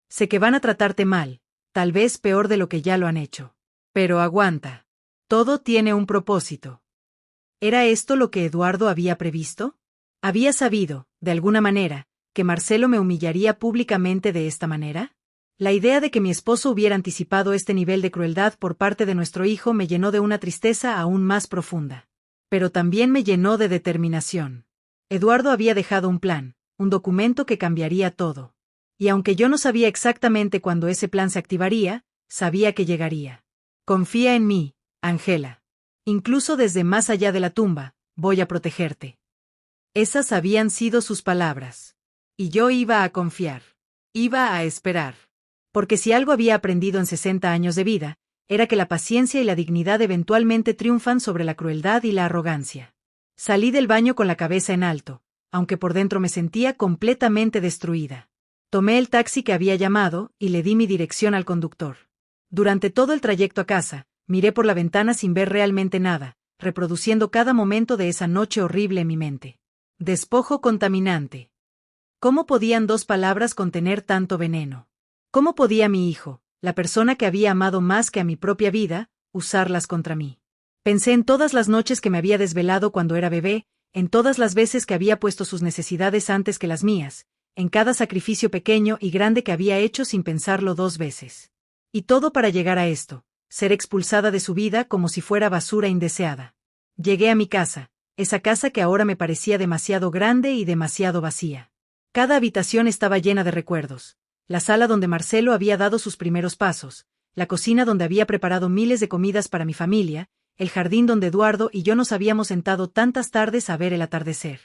Sé que van a tratarte mal, tal vez peor de lo que ya lo han hecho. Pero aguanta. Todo tiene un propósito. ¿Era esto lo que Eduardo había previsto? ¿Había sabido, de alguna manera, que Marcelo me humillaría públicamente de esta manera? La idea de que mi esposo hubiera anticipado este nivel de crueldad por parte de nuestro hijo me llenó de una tristeza aún más profunda. Pero también me llenó de determinación. Eduardo había dejado un plan, un documento que cambiaría todo. Y aunque yo no sabía exactamente cuándo ese plan se activaría, sabía que llegaría. Confía en mí, Angela. Incluso desde más allá de la tumba, voy a protegerte. Esas habían sido sus palabras. Y yo iba a confiar. Iba a esperar. Porque si algo había aprendido en 60 años de vida, era que la paciencia y la dignidad eventualmente triunfan sobre la crueldad y la arrogancia. Salí del baño con la cabeza en alto, aunque por dentro me sentía completamente destruida. Tomé el taxi que había llamado y le di mi dirección al conductor. Durante todo el trayecto a casa, miré por la ventana sin ver realmente nada, reproduciendo cada momento de esa noche horrible en mi mente. Despojo contaminante. ¿Cómo podían dos palabras contener tanto veneno? ¿Cómo podía mi hijo, la persona que había amado más que a mi propia vida, usarlas contra mí? Pensé en todas las noches que me había desvelado cuando era bebé, en todas las veces que había puesto sus necesidades antes que las mías, en cada sacrificio pequeño y grande que había hecho sin pensarlo 2 veces. Y todo para llegar a esto, ser expulsada de su vida como si fuera basura indeseada. Llegué a mi casa, esa casa que ahora me parecía demasiado grande y demasiado vacía. Cada habitación estaba llena de recuerdos. La sala donde Marcelo había dado sus primeros pasos, la cocina donde había preparado miles de comidas para mi familia, el jardín donde Eduardo y yo nos habíamos sentado tantas tardes a ver el atardecer.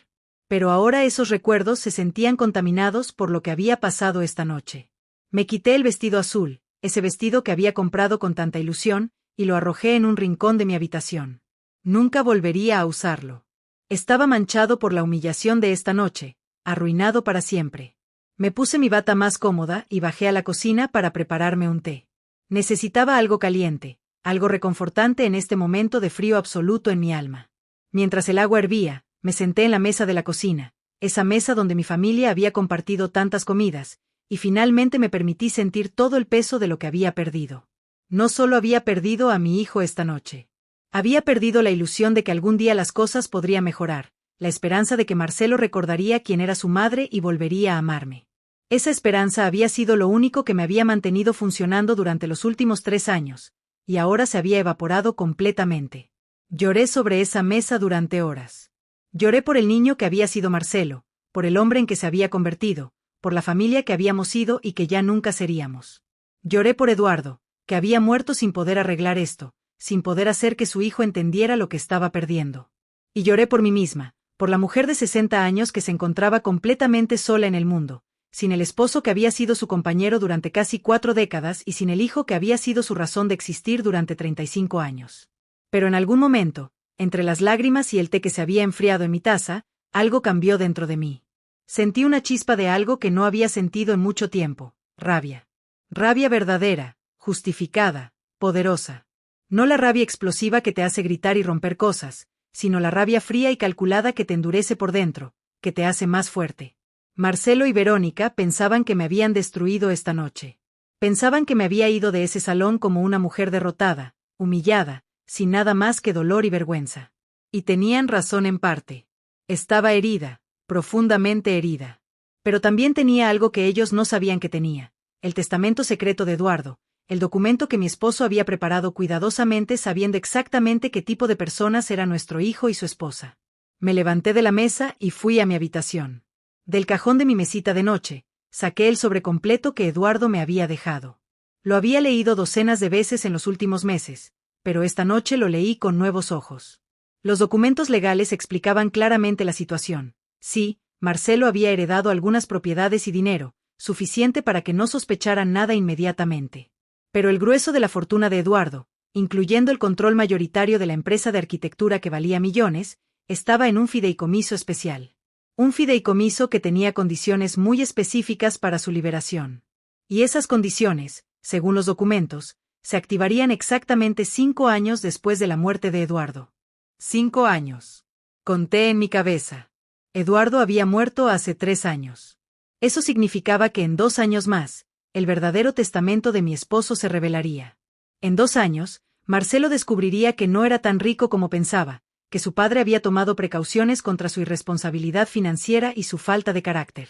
Pero ahora esos recuerdos se sentían contaminados por lo que había pasado esta noche. Me quité el vestido azul, ese vestido que había comprado con tanta ilusión, y lo arrojé en un rincón de mi habitación. Nunca volvería a usarlo. Estaba manchado por la humillación de esta noche, arruinado para siempre. Me puse mi bata más cómoda y bajé a la cocina para prepararme un té. Necesitaba algo caliente, algo reconfortante en este momento de frío absoluto en mi alma. Mientras el agua hervía, me senté en la mesa de la cocina, esa mesa donde mi familia había compartido tantas comidas, y finalmente me permití sentir todo el peso de lo que había perdido. No solo había perdido a mi hijo esta noche. Había perdido la ilusión de que algún día las cosas podrían mejorar, la esperanza de que Marcelo recordaría quién era su madre y volvería a amarme. Esa esperanza había sido lo único que me había mantenido funcionando durante los últimos 3 años, y ahora se había evaporado completamente. Lloré sobre esa mesa durante horas. Lloré por el niño que había sido Marcelo, por el hombre en que se había convertido, por la familia que habíamos sido y que ya nunca seríamos. Lloré por Eduardo, que había muerto sin poder arreglar esto, sin poder hacer que su hijo entendiera lo que estaba perdiendo. Y lloré por mí misma, por la mujer de 60 años que se encontraba completamente sola en el mundo, sin el esposo que había sido su compañero durante casi 4 décadas y sin el hijo que había sido su razón de existir durante 35 años. Pero en algún momento, entre las lágrimas y el té que se había enfriado en mi taza, algo cambió dentro de mí. Sentí una chispa de algo que no había sentido en mucho tiempo, rabia. Rabia verdadera, justificada, poderosa. No la rabia explosiva que te hace gritar y romper cosas, sino la rabia fría y calculada que te endurece por dentro, que te hace más fuerte. Marcelo y Verónica pensaban que me habían destruido esta noche. Pensaban que me había ido de ese salón como una mujer derrotada, humillada, sin nada más que dolor y vergüenza. Y tenían razón en parte. Estaba herida, profundamente herida. Pero también tenía algo que ellos no sabían que tenía, el testamento secreto de Eduardo, el documento que mi esposo había preparado cuidadosamente sabiendo exactamente qué tipo de personas era nuestro hijo y su esposa. Me levanté de la mesa y fui a mi habitación. Del cajón de mi mesita de noche, saqué el sobre completo que Eduardo me había dejado. Lo había leído docenas de veces en los últimos meses, pero esta noche lo leí con nuevos ojos. Los documentos legales explicaban claramente la situación. Sí, Marcelo había heredado algunas propiedades y dinero, suficiente para que no sospecharan nada inmediatamente. Pero el grueso de la fortuna de Eduardo, incluyendo el control mayoritario de la empresa de arquitectura que valía millones, estaba en un fideicomiso especial. Un fideicomiso que tenía condiciones muy específicas para su liberación. Y esas condiciones, según los documentos, se activarían exactamente 5 años después de la muerte de Eduardo. 5 años. Conté en mi cabeza. Eduardo había muerto hace 3 años. Eso significaba que en 2 años más, el verdadero testamento de mi esposo se revelaría. En 2 años, Marcelo descubriría que no era tan rico como pensaba, que su padre había tomado precauciones contra su irresponsabilidad financiera y su falta de carácter.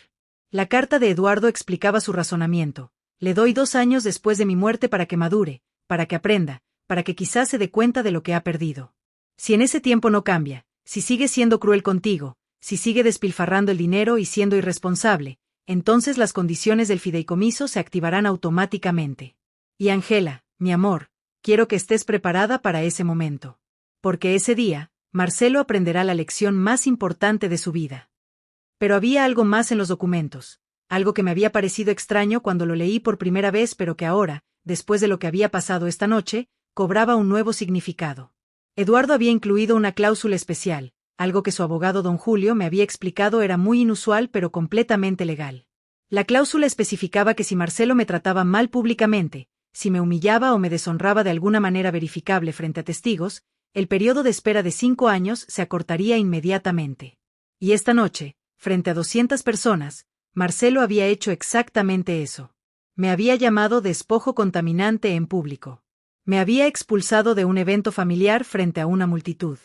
La carta de Eduardo explicaba su razonamiento. Le doy 2 años después de mi muerte para que madure, para que aprenda, para que quizás se dé cuenta de lo que ha perdido. Si en ese tiempo no cambia, si sigue siendo cruel contigo, si sigue despilfarrando el dinero y siendo irresponsable, entonces las condiciones del fideicomiso se activarán automáticamente. Y Angela, mi amor, quiero que estés preparada para ese momento. Porque ese día, Marcelo aprenderá la lección más importante de su vida. Pero había algo más en los documentos, algo que me había parecido extraño cuando lo leí por primera vez, pero que ahora, después de lo que había pasado esta noche, cobraba un nuevo significado. Eduardo había incluido una cláusula especial, algo que su abogado don Julio me había explicado era muy inusual pero completamente legal. La cláusula especificaba que si Marcelo me trataba mal públicamente, si me humillaba o me deshonraba de alguna manera verificable frente a testigos, el periodo de espera de 5 años se acortaría inmediatamente. Y esta noche, frente a 200 personas, Marcelo había hecho exactamente eso. Me había llamado despojo contaminante en público. Me había expulsado de un evento familiar frente a una multitud.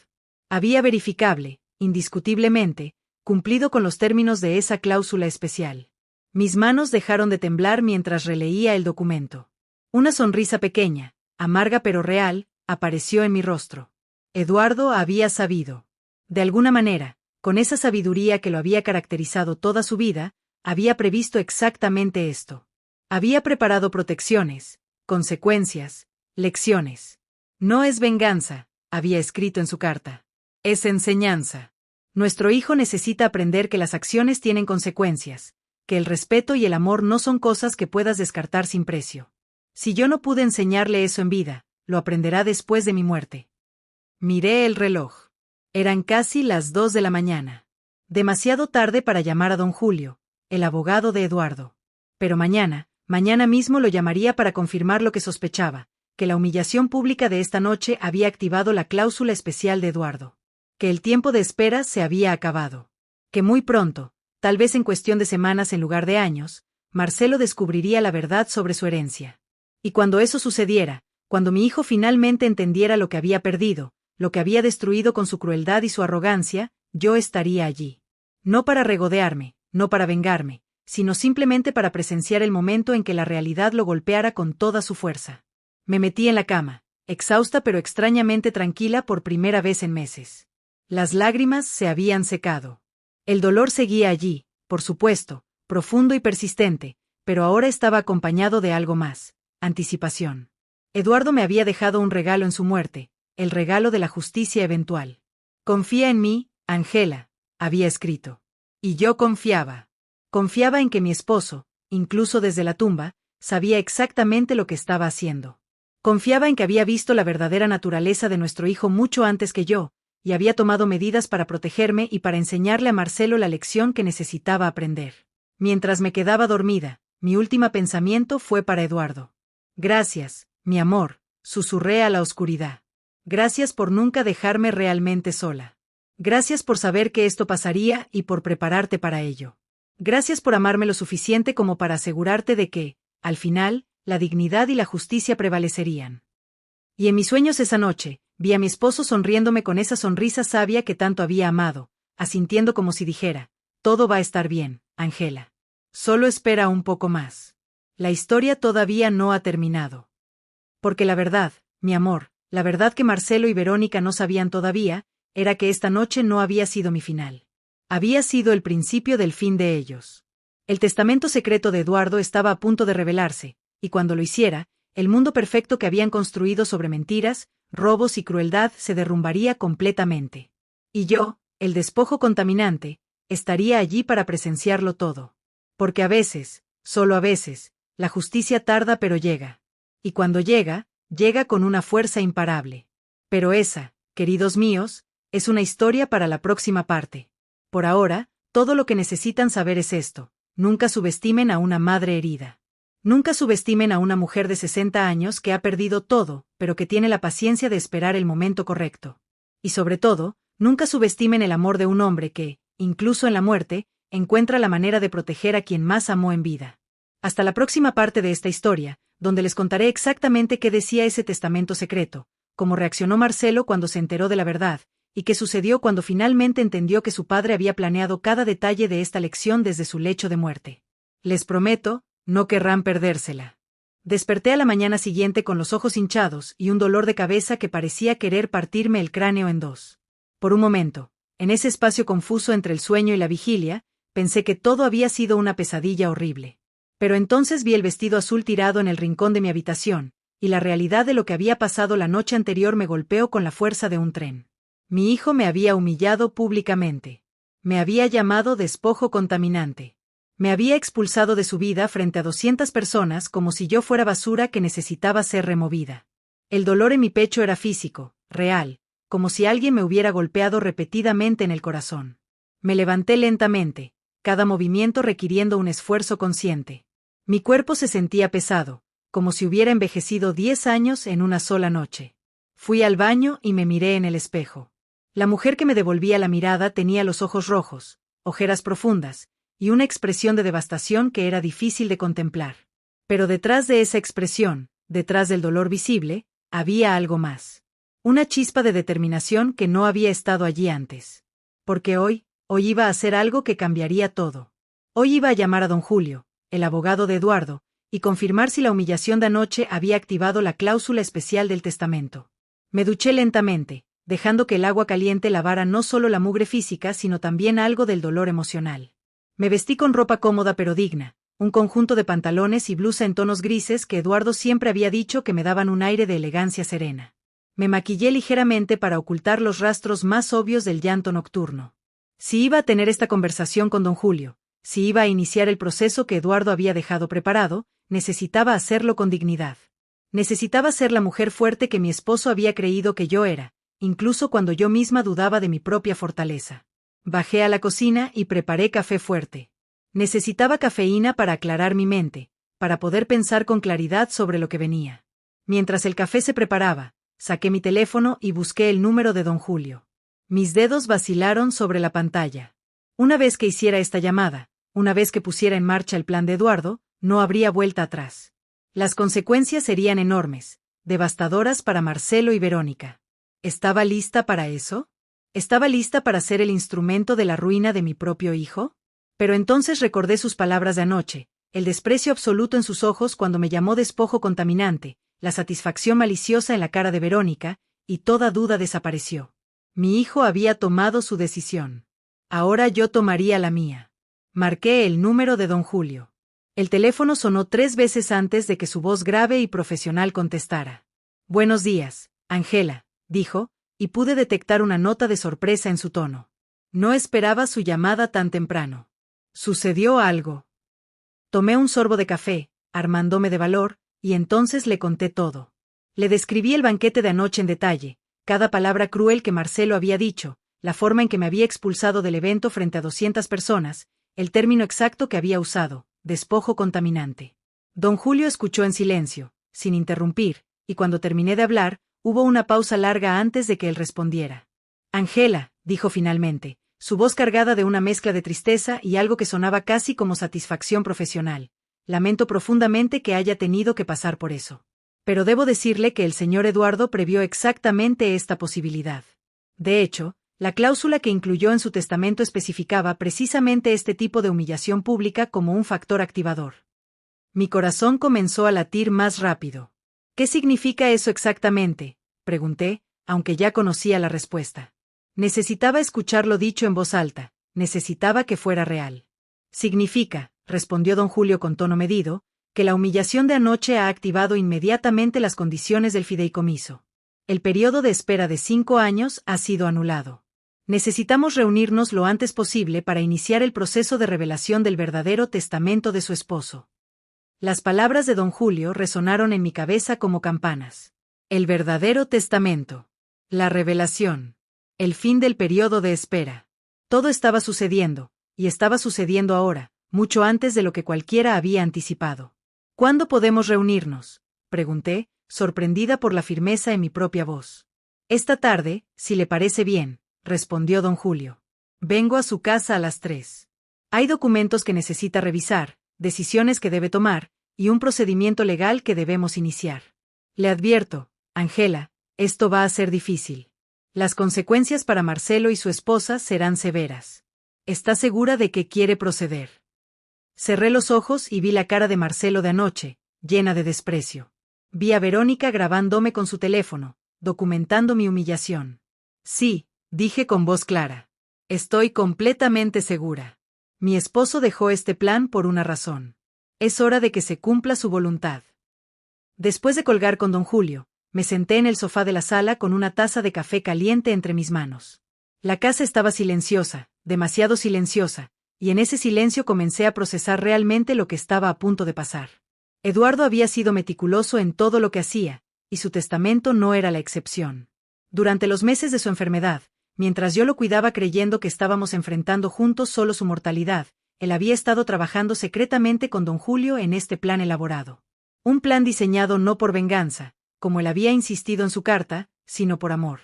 Había verificable, indiscutiblemente, cumplido con los términos de esa cláusula especial. Mis manos dejaron de temblar mientras releía el documento. Una sonrisa pequeña, amarga pero real, apareció en mi rostro. Eduardo había sabido. De alguna manera, con esa sabiduría que lo había caracterizado toda su vida, había previsto exactamente esto. Había preparado protecciones, consecuencias, lecciones. No es venganza, había escrito en su carta. Es enseñanza. Nuestro hijo necesita aprender que las acciones tienen consecuencias, que el respeto y el amor no son cosas que puedas descartar sin precio. Si yo no pude enseñarle eso en vida, lo aprenderá después de mi muerte. Miré el reloj. Eran casi las 2 de la mañana. Demasiado tarde para llamar a don Julio, el abogado de Eduardo. Pero mañana mismo lo llamaría para confirmar lo que sospechaba, que la humillación pública de esta noche había activado la cláusula especial de Eduardo. Que el tiempo de espera se había acabado. Que muy pronto, tal vez en cuestión de semanas en lugar de años, Marcelo descubriría la verdad sobre su herencia. Y cuando eso sucediera, cuando mi hijo finalmente entendiera lo que había perdido, lo que había destruido con su crueldad y su arrogancia, yo estaría allí. No para regodearme, no para vengarme, sino simplemente para presenciar el momento en que la realidad lo golpeara con toda su fuerza. Me metí en la cama, exhausta pero extrañamente tranquila por primera vez en meses. Las lágrimas se habían secado. El dolor seguía allí, por supuesto, profundo y persistente, pero ahora estaba acompañado de algo más, anticipación. Eduardo me había dejado un regalo en su muerte, el regalo de la justicia eventual. Confía en mí, Ángela, había escrito. Y yo confiaba. Confiaba en que mi esposo, incluso desde la tumba, sabía exactamente lo que estaba haciendo. Confiaba en que había visto la verdadera naturaleza de nuestro hijo mucho antes que yo, y había tomado medidas para protegerme y para enseñarle a Marcelo la lección que necesitaba aprender. Mientras me quedaba dormida, mi último pensamiento fue para Eduardo. Gracias, mi amor, susurré a la oscuridad. Gracias por nunca dejarme realmente sola. Gracias por saber que esto pasaría y por prepararte para ello. Gracias por amarme lo suficiente como para asegurarte de que, al final, la dignidad y la justicia prevalecerían. Y en mis sueños esa noche, vi a mi esposo sonriéndome con esa sonrisa sabia que tanto había amado, asintiendo como si dijera, todo va a estar bien, Ángela. Solo espera un poco más. La historia todavía no ha terminado. Porque la verdad, mi amor, la verdad que Marcelo y Verónica no sabían todavía, era que esta noche no había sido mi final. Había sido el principio del fin de ellos. El testamento secreto de Eduardo estaba a punto de revelarse, y cuando lo hiciera, el mundo perfecto que habían construido sobre mentiras, robos y crueldad se derrumbaría completamente. Y yo, el despojo contaminante, estaría allí para presenciarlo todo. Porque a veces, solo a veces, la justicia tarda pero llega. Y cuando llega, llega con una fuerza imparable. Pero esa, queridos míos, es una historia para la próxima parte. Por ahora, todo lo que necesitan saber es esto: nunca subestimen a una madre herida. Nunca subestimen a una mujer de 60 años que ha perdido todo, pero que tiene la paciencia de esperar el momento correcto. Y sobre todo, nunca subestimen el amor de un hombre que, incluso en la muerte, encuentra la manera de proteger a quien más amó en vida. Hasta la próxima parte de esta historia, donde les contaré exactamente qué decía ese testamento secreto, cómo reaccionó Marcelo cuando se enteró de la verdad, y qué sucedió cuando finalmente entendió que su padre había planeado cada detalle de esta lección desde su lecho de muerte. Les prometo, no querrán perdérsela. Desperté a la mañana siguiente con los ojos hinchados y un dolor de cabeza que parecía querer partirme el cráneo en dos. Por un momento, en ese espacio confuso entre el sueño y la vigilia, pensé que todo había sido una pesadilla horrible. Pero entonces vi el vestido azul tirado en el rincón de mi habitación, y la realidad de lo que había pasado la noche anterior me golpeó con la fuerza de un tren. Mi hijo me había humillado públicamente. Me había llamado despojo contaminante. Me había expulsado de su vida frente a 200 personas como si yo fuera basura que necesitaba ser removida. El dolor en mi pecho era físico, real, como si alguien me hubiera golpeado repetidamente en el corazón. Me levanté lentamente, cada movimiento requiriendo un esfuerzo consciente. Mi cuerpo se sentía pesado, como si hubiera envejecido 10 años en una sola noche. Fui al baño y me miré en el espejo. La mujer que me devolvía la mirada tenía los ojos rojos, ojeras profundas, y una expresión de devastación que era difícil de contemplar. Pero detrás de esa expresión, detrás del dolor visible, había algo más. Una chispa de determinación que no había estado allí antes. Porque hoy iba a hacer algo que cambiaría todo. Hoy iba a llamar a don Julio, el abogado de Eduardo, y confirmar si la humillación de anoche había activado la cláusula especial del testamento. Me duché lentamente, dejando que el agua caliente lavara no solo la mugre física sino también algo del dolor emocional. Me vestí con ropa cómoda pero digna, un conjunto de pantalones y blusa en tonos grises que Eduardo siempre había dicho que me daban un aire de elegancia serena. Me maquillé ligeramente para ocultar los rastros más obvios del llanto nocturno. Si iba a tener esta conversación con don Julio, si iba a iniciar el proceso que Eduardo había dejado preparado, necesitaba hacerlo con dignidad. Necesitaba ser la mujer fuerte que mi esposo había creído que yo era, incluso cuando yo misma dudaba de mi propia fortaleza. Bajé a la cocina y preparé café fuerte. Necesitaba cafeína para aclarar mi mente, para poder pensar con claridad sobre lo que venía. Mientras el café se preparaba, saqué mi teléfono y busqué el número de don Julio. Mis dedos vacilaron sobre la pantalla. Una vez que hiciera esta llamada, una vez que pusiera en marcha el plan de Eduardo, no habría vuelta atrás. Las consecuencias serían enormes, devastadoras para Marcelo y Verónica. ¿Estaba lista para eso? ¿Estaba lista para ser el instrumento de la ruina de mi propio hijo? Pero entonces recordé sus palabras de anoche, el desprecio absoluto en sus ojos cuando me llamó despojo contaminante, la satisfacción maliciosa en la cara de Verónica, y toda duda desapareció. Mi hijo había tomado su decisión. Ahora yo tomaría la mía. Marqué el número de don Julio. El teléfono sonó 3 veces antes de que su voz grave y profesional contestara. «Buenos días, Ángela», dijo, y pude detectar una nota de sorpresa en su tono. No esperaba su llamada tan temprano. ¿Sucedió algo? Tomé un sorbo de café, armándome de valor, y entonces le conté todo. Le describí el banquete de anoche en detalle, cada palabra cruel que Marcelo había dicho, la forma en que me había expulsado del evento frente a 200 personas, el término exacto que había usado, despojo contaminante. Don Julio escuchó en silencio, sin interrumpir, y cuando terminé de hablar, hubo una pausa larga antes de que él respondiera. «Ángela», dijo finalmente, su voz cargada de una mezcla de tristeza y algo que sonaba casi como satisfacción profesional. «Lamento profundamente que haya tenido que pasar por eso. Pero debo decirle que el señor Eduardo previó exactamente esta posibilidad. De hecho, la cláusula que incluyó en su testamento especificaba precisamente este tipo de humillación pública como un factor activador». Mi corazón comenzó a latir más rápido. «¿Qué significa eso exactamente?», pregunté, aunque ya conocía la respuesta. Necesitaba escucharlo dicho en voz alta, necesitaba que fuera real. «Significa», respondió don Julio con tono medido, «que la humillación de anoche ha activado inmediatamente las condiciones del fideicomiso. El periodo de espera de 5 años ha sido anulado. Necesitamos reunirnos lo antes posible para iniciar el proceso de revelación del verdadero testamento de su esposo». Las palabras de don Julio resonaron en mi cabeza como campanas. El verdadero testamento. La revelación. El fin del periodo de espera. Todo estaba sucediendo, y estaba sucediendo ahora, mucho antes de lo que cualquiera había anticipado. «¿Cuándo podemos reunirnos?», pregunté, sorprendida por la firmeza en mi propia voz. «Esta tarde, si le parece bien», respondió don Julio. «Vengo a su casa a las 3. Hay documentos que necesita revisar, decisiones que debe tomar, y un procedimiento legal que debemos iniciar. Le advierto, Ángela, esto va a ser difícil. Las consecuencias para Marcelo y su esposa serán severas. ¿Está segura de que quiere proceder?». Cerré los ojos y vi la cara de Marcelo de anoche, llena de desprecio. Vi a Verónica grabándome con su teléfono, documentando mi humillación. «Sí», dije con voz clara. «Estoy completamente segura. Mi esposo dejó este plan por una razón. Es hora de que se cumpla su voluntad». Después de colgar con don Julio, me senté en el sofá de la sala con una taza de café caliente entre mis manos. La casa estaba silenciosa, demasiado silenciosa, y en ese silencio comencé a procesar realmente lo que estaba a punto de pasar. Eduardo había sido meticuloso en todo lo que hacía, y su testamento no era la excepción. Durante los meses de su enfermedad, mientras yo lo cuidaba creyendo que estábamos enfrentando juntos solo su mortalidad, él había estado trabajando secretamente con don Julio en este plan elaborado. Un plan diseñado no por venganza, como él había insistido en su carta, sino por amor.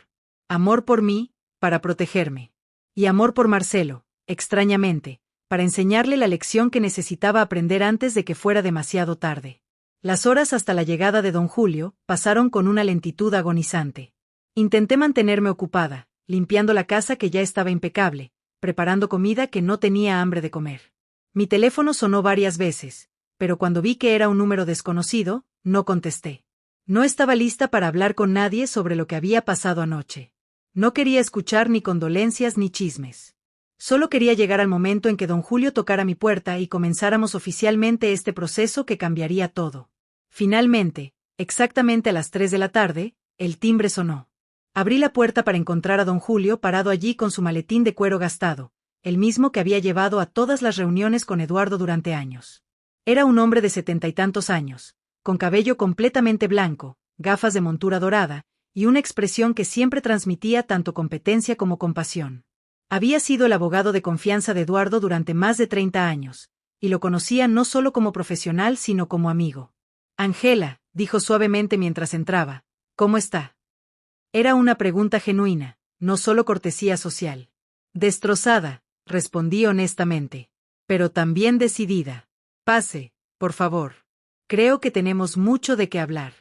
Amor por mí, para protegerme. Y amor por Marcelo, extrañamente, para enseñarle la lección que necesitaba aprender antes de que fuera demasiado tarde. Las horas hasta la llegada de don Julio pasaron con una lentitud agonizante. Intenté mantenerme ocupada, limpiando la casa que ya estaba impecable, preparando comida que no tenía hambre de comer. Mi teléfono sonó varias veces, pero cuando vi que era un número desconocido, no contesté. No estaba lista para hablar con nadie sobre lo que había pasado anoche. No quería escuchar ni condolencias ni chismes. Solo quería llegar al momento en que don Julio tocara mi puerta y comenzáramos oficialmente este proceso que cambiaría todo. Finalmente, exactamente a las 3 de la tarde, el timbre sonó. Abrí la puerta para encontrar a don Julio parado allí con su maletín de cuero gastado, el mismo que había llevado a todas las reuniones con Eduardo durante años. Era un hombre de 70 y tantos años, con cabello completamente blanco, gafas de montura dorada, y una expresión que siempre transmitía tanto competencia como compasión. Había sido el abogado de confianza de Eduardo durante más de 30 años, y lo conocía no solo como profesional sino como amigo. «Ángela», dijo suavemente mientras entraba, «¿cómo está?». Era una pregunta genuina, no solo cortesía social. «Destrozada», respondí honestamente. «Pero también decidida. Pase, por favor. Creo que tenemos mucho de qué hablar».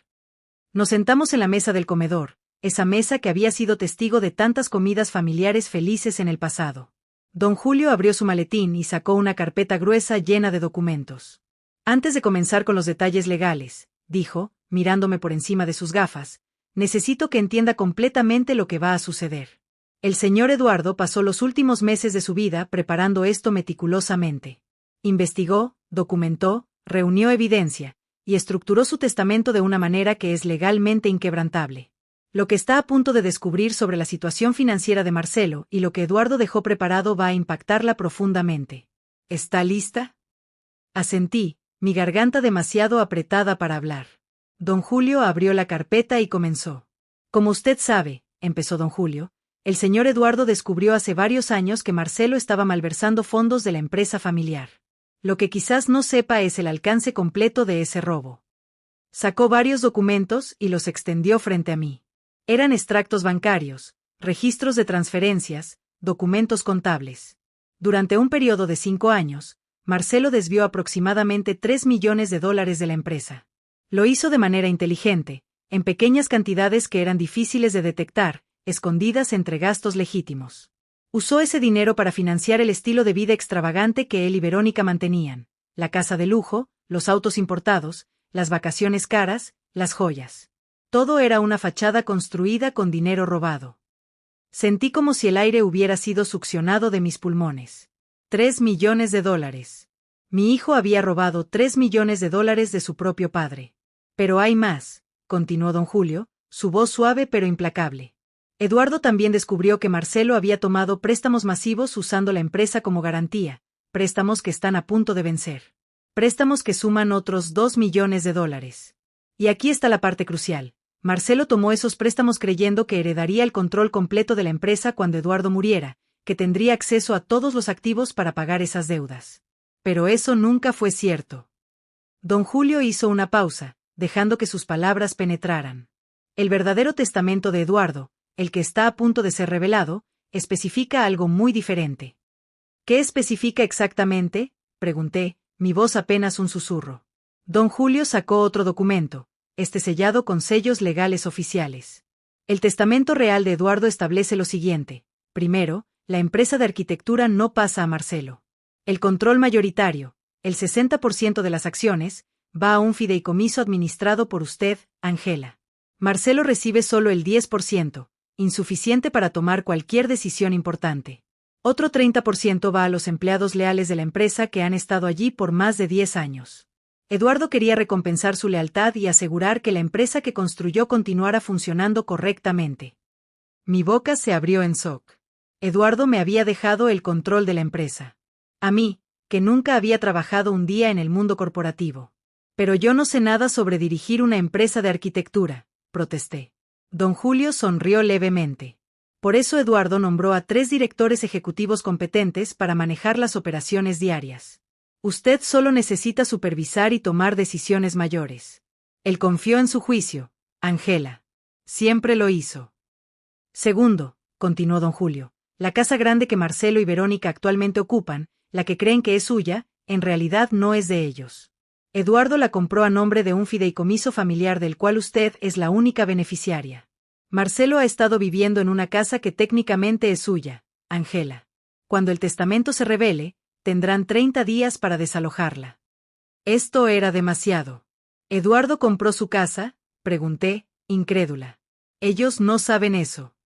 Nos sentamos en la mesa del comedor, esa mesa que había sido testigo de tantas comidas familiares felices en el pasado. Don Julio abrió su maletín y sacó una carpeta gruesa llena de documentos. «Antes de comenzar con los detalles legales», dijo, mirándome por encima de sus gafas, «necesito que entienda completamente lo que va a suceder. El señor Eduardo pasó los últimos meses de su vida preparando esto meticulosamente. Investigó, documentó, reunió evidencia, y estructuró su testamento de una manera que es legalmente inquebrantable. Lo que está a punto de descubrir sobre la situación financiera de Marcelo y lo que Eduardo dejó preparado va a impactarla profundamente. ¿Está lista?». Asentí, mi garganta demasiado apretada para hablar. Don Julio abrió la carpeta y comenzó. «Como usted sabe», empezó don Julio, «el señor Eduardo descubrió hace varios años que Marcelo estaba malversando fondos de la empresa familiar. Lo que quizás no sepa es el alcance completo de ese robo». Sacó varios documentos y los extendió frente a mí. Eran extractos bancarios, registros de transferencias, documentos contables. Durante un periodo de 5 años, Marcelo desvió aproximadamente $3 millones de la empresa. Lo hizo de manera inteligente, en pequeñas cantidades que eran difíciles de detectar, escondidas entre gastos legítimos. Usó ese dinero para financiar el estilo de vida extravagante que él y Verónica mantenían, la casa de lujo, los autos importados, las vacaciones caras, las joyas. Todo era una fachada construida con dinero robado. Sentí como si el aire hubiera sido succionado de mis pulmones. $3 millones. Mi hijo había robado $3 millones de su propio padre. «Pero hay más», continuó don Julio, su voz suave pero implacable. «Eduardo también descubrió que Marcelo había tomado préstamos masivos usando la empresa como garantía, préstamos que están a punto de vencer. Préstamos que suman otros $2 millones. Y aquí está la parte crucial. Marcelo tomó esos préstamos creyendo que heredaría el control completo de la empresa cuando Eduardo muriera, que tendría acceso a todos los activos para pagar esas deudas. Pero eso nunca fue cierto». Don Julio hizo una pausa, dejando que sus palabras penetraran. «El verdadero testamento de Eduardo, el que está a punto de ser revelado, especifica algo muy diferente». «¿Qué especifica exactamente?», pregunté, mi voz apenas un susurro. Don Julio sacó otro documento, sellado con sellos legales oficiales. «El testamento real de Eduardo establece lo siguiente. Primero, la empresa de arquitectura no pasa a Marcelo. El control mayoritario, el 60% de las acciones, va a un fideicomiso administrado por usted, Ángela. Marcelo recibe solo el 10%, insuficiente para tomar cualquier decisión importante. Otro 30% va a los empleados leales de la empresa que han estado allí por más de 10 años. Eduardo quería recompensar su lealtad y asegurar que la empresa que construyó continuara funcionando correctamente. Mi boca se abrió en shock. Eduardo me había dejado el control de la empresa. A mí, que nunca había trabajado un día en el mundo corporativo. Pero yo no sé nada sobre dirigir una empresa de arquitectura, protesté. Don Julio sonrió levemente. Por eso Eduardo nombró a 3 directores ejecutivos competentes para manejar las operaciones diarias. Usted solo necesita supervisar y tomar decisiones mayores. Él confió en su juicio, Ángela. Siempre lo hizo. Segundo, continuó don Julio, la casa grande que Marcelo y Verónica actualmente ocupan, la que creen que es suya, en realidad no es de ellos. Eduardo la compró a nombre de un fideicomiso familiar del cual usted es la única beneficiaria. Marcelo ha estado viviendo en una casa que técnicamente es suya, Ángela. Cuando el testamento se revele, tendrán 30 días para desalojarla. Esto era demasiado. ¿Eduardo compró su casa?, pregunté, incrédula. Ellos no saben eso.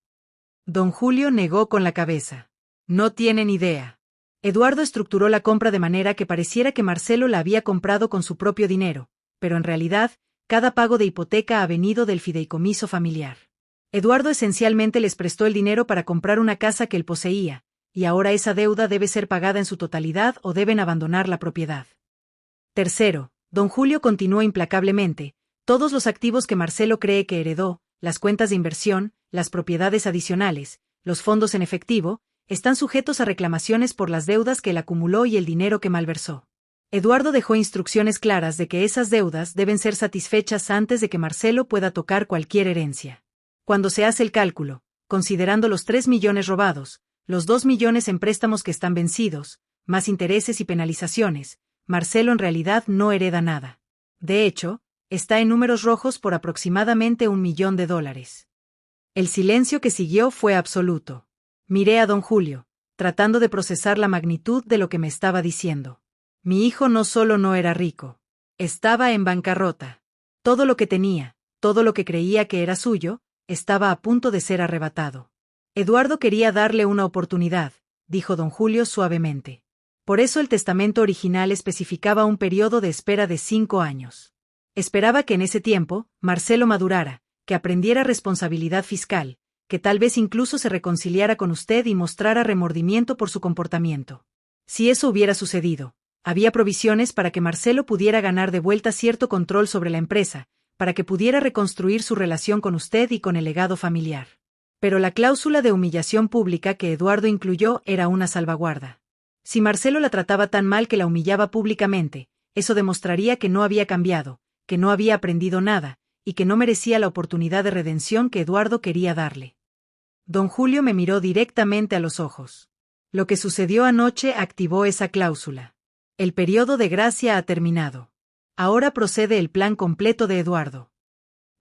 Don Julio negó con la cabeza. No tienen idea. Eduardo estructuró la compra de manera que pareciera que Marcelo la había comprado con su propio dinero, pero en realidad, cada pago de hipoteca ha venido del fideicomiso familiar. Eduardo esencialmente les prestó el dinero para comprar una casa que él poseía, y ahora esa deuda debe ser pagada en su totalidad o deben abandonar la propiedad. Tercero, don Julio continuó implacablemente, todos los activos que Marcelo cree que heredó, las cuentas de inversión, las propiedades adicionales, los fondos en efectivo, están sujetos a reclamaciones por las deudas que él acumuló y el dinero que malversó. Eduardo dejó instrucciones claras de que esas deudas deben ser satisfechas antes de que Marcelo pueda tocar cualquier herencia. Cuando se hace el cálculo, considerando los 3 millones robados, los 2 millones en préstamos que están vencidos, más intereses y penalizaciones, Marcelo en realidad no hereda nada. De hecho, está en números rojos por aproximadamente $1 millón. El silencio que siguió fue absoluto. Miré a don Julio, tratando de procesar la magnitud de lo que me estaba diciendo. Mi hijo no solo no era rico, estaba en bancarrota. Todo lo que tenía, todo lo que creía que era suyo, estaba a punto de ser arrebatado. Eduardo quería darle una oportunidad, dijo don Julio suavemente. Por eso el testamento original especificaba un periodo de espera de 5 años. Esperaba que en ese tiempo, Marcelo madurara, que aprendiera responsabilidad fiscal, que tal vez incluso se reconciliara con usted y mostrara remordimiento por su comportamiento. Si eso hubiera sucedido, había provisiones para que Marcelo pudiera ganar de vuelta cierto control sobre la empresa, para que pudiera reconstruir su relación con usted y con el legado familiar. Pero la cláusula de humillación pública que Eduardo incluyó era una salvaguarda. Si Marcelo la trataba tan mal que la humillaba públicamente, eso demostraría que no había cambiado, que no había aprendido nada, y que no merecía la oportunidad de redención que Eduardo quería darle. Don Julio me miró directamente a los ojos. Lo que sucedió anoche activó esa cláusula. El periodo de gracia ha terminado. Ahora procede el plan completo de Eduardo.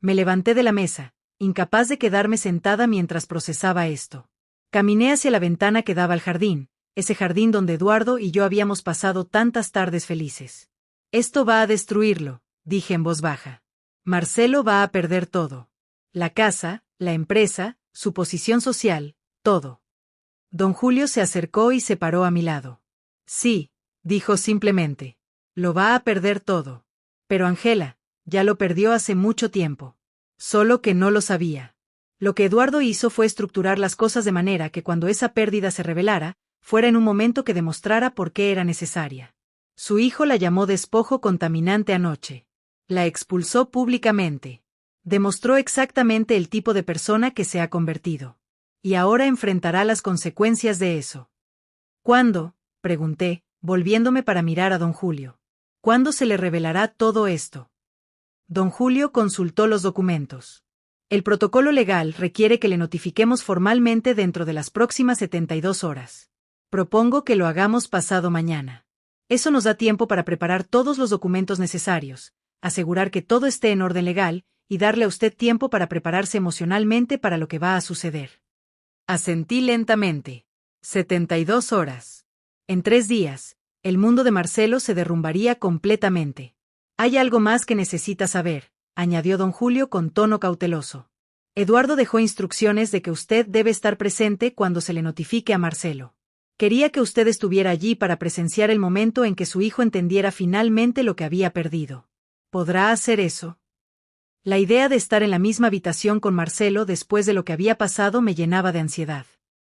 Me levanté de la mesa, incapaz de quedarme sentada mientras procesaba esto. Caminé hacia la ventana que daba al jardín, ese jardín donde Eduardo y yo habíamos pasado tantas tardes felices. Esto va a destruirlo, dije en voz baja. Marcelo va a perder todo. La casa, la empresa, su posición social, todo. Don Julio se acercó y se paró a mi lado. Sí, dijo simplemente. Lo va a perder todo. Pero Ángela, ya lo perdió hace mucho tiempo. Solo que no lo sabía. Lo que Eduardo hizo fue estructurar las cosas de manera que cuando esa pérdida se revelara, fuera en un momento que demostrara por qué era necesaria. Su hijo la llamó despojo contaminante anoche. La expulsó públicamente. Demostró exactamente el tipo de persona que se ha convertido. Y ahora enfrentará las consecuencias de eso. ¿Cuándo?, pregunté, volviéndome para mirar a don Julio. ¿Cuándo se le revelará todo esto? Don Julio consultó los documentos. El protocolo legal requiere que le notifiquemos formalmente dentro de las próximas 72 horas. Propongo que lo hagamos pasado mañana. Eso nos da tiempo para preparar todos los documentos necesarios, asegurar que todo esté en orden legal, y darle a usted tiempo para prepararse emocionalmente para lo que va a suceder. Asentí lentamente. 72 horas. En 3 días, el mundo de Marcelo se derrumbaría completamente. Hay algo más que necesita saber, añadió don Julio con tono cauteloso. Eduardo dejó instrucciones de que usted debe estar presente cuando se le notifique a Marcelo. Quería que usted estuviera allí para presenciar el momento en que su hijo entendiera finalmente lo que había perdido. ¿Podrá hacer eso? La idea de estar en la misma habitación con Marcelo después de lo que había pasado me llenaba de ansiedad.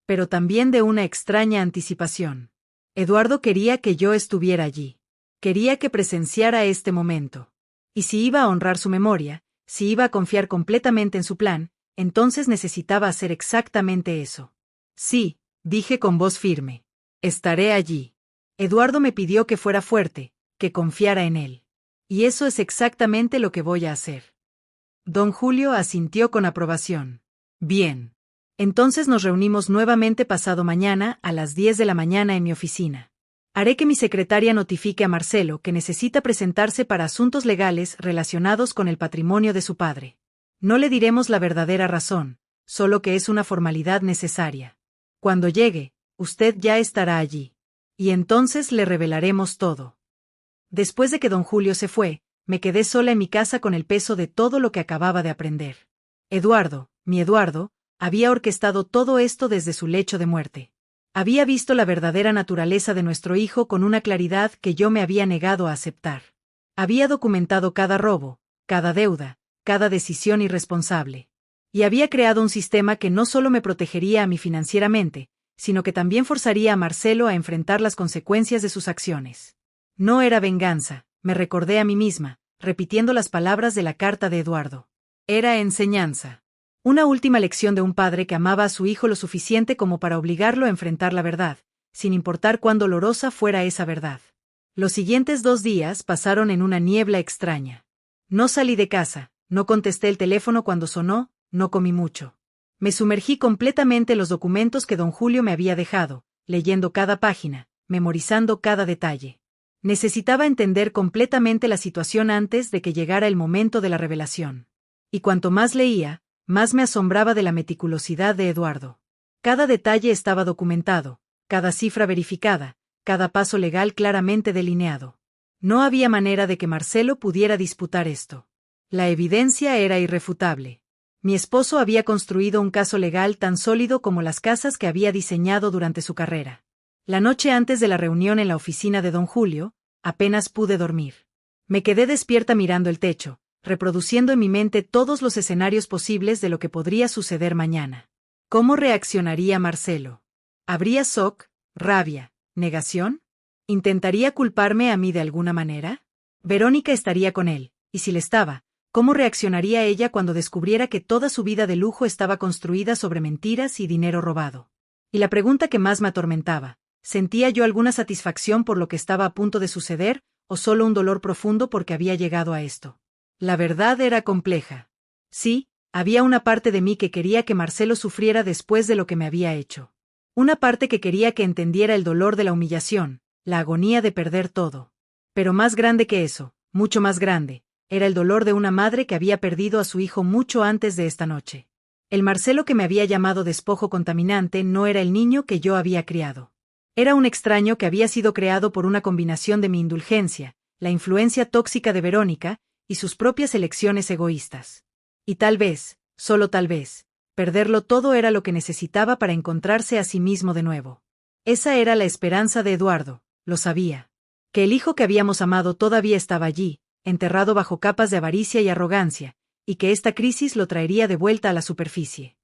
Pero también de una extraña anticipación. Eduardo quería que yo estuviera allí. Quería que presenciara este momento. Y si iba a honrar su memoria, si iba a confiar completamente en su plan, entonces necesitaba hacer exactamente eso. Sí, dije con voz firme. Estaré allí. Eduardo me pidió que fuera fuerte, que confiara en él. Y eso es exactamente lo que voy a hacer. Don Julio asintió con aprobación. Bien. Entonces nos reunimos nuevamente pasado mañana a las 10 de la mañana en mi oficina. Haré que mi secretaria notifique a Marcelo que necesita presentarse para asuntos legales relacionados con el patrimonio de su padre. No le diremos la verdadera razón, solo que es una formalidad necesaria. Cuando llegue, usted ya estará allí. Y entonces le revelaremos todo. Después de que don Julio se fue, me quedé sola en mi casa con el peso de todo lo que acababa de aprender. Eduardo, mi Eduardo, había orquestado todo esto desde su lecho de muerte. Había visto la verdadera naturaleza de nuestro hijo con una claridad que yo me había negado a aceptar. Había documentado cada robo, cada deuda, cada decisión irresponsable. Y había creado un sistema que no solo me protegería a mí financieramente, sino que también forzaría a Marcelo a enfrentar las consecuencias de sus acciones. No era venganza, me recordé a mí misma, repitiendo las palabras de la carta de Eduardo. Era enseñanza. Una última lección de un padre que amaba a su hijo lo suficiente como para obligarlo a enfrentar la verdad, sin importar cuán dolorosa fuera esa verdad. Los siguientes 2 días pasaron en una niebla extraña. No salí de casa, no contesté el teléfono cuando sonó, no comí mucho. Me sumergí completamente en los documentos que don Julio me había dejado, leyendo cada página, memorizando cada detalle. Necesitaba entender completamente la situación antes de que llegara el momento de la revelación. Y cuanto más leía, más me asombraba de la meticulosidad de Eduardo. Cada detalle estaba documentado, cada cifra verificada, cada paso legal claramente delineado. No había manera de que Marcelo pudiera disputar esto. La evidencia era irrefutable. Mi esposo había construido un caso legal tan sólido como las casas que había diseñado durante su carrera. La noche antes de la reunión en la oficina de don Julio, apenas pude dormir. Me quedé despierta mirando el techo, reproduciendo en mi mente todos los escenarios posibles de lo que podría suceder mañana. ¿Cómo reaccionaría Marcelo? ¿Habría shock, rabia, negación? ¿Intentaría culparme a mí de alguna manera? Verónica estaría con él, y si le estaba, ¿cómo reaccionaría ella cuando descubriera que toda su vida de lujo estaba construida sobre mentiras y dinero robado? Y la pregunta que más me atormentaba, ¿sentía yo alguna satisfacción por lo que estaba a punto de suceder, o solo un dolor profundo porque había llegado a esto? La verdad era compleja. Sí, había una parte de mí que quería que Marcelo sufriera después de lo que me había hecho. Una parte que quería que entendiera el dolor de la humillación, la agonía de perder todo. Pero más grande que eso, mucho más grande, era el dolor de una madre que había perdido a su hijo mucho antes de esta noche. El Marcelo que me había llamado despojo contaminante no era el niño que yo había criado. Era un extraño que había sido creado por una combinación de mi indulgencia, la influencia tóxica de Verónica, y sus propias elecciones egoístas. Y tal vez, solo tal vez, perderlo todo era lo que necesitaba para encontrarse a sí mismo de nuevo. Esa era la esperanza de Eduardo, lo sabía. Que el hijo que habíamos amado todavía estaba allí, enterrado bajo capas de avaricia y arrogancia, y que esta crisis lo traería de vuelta a la superficie.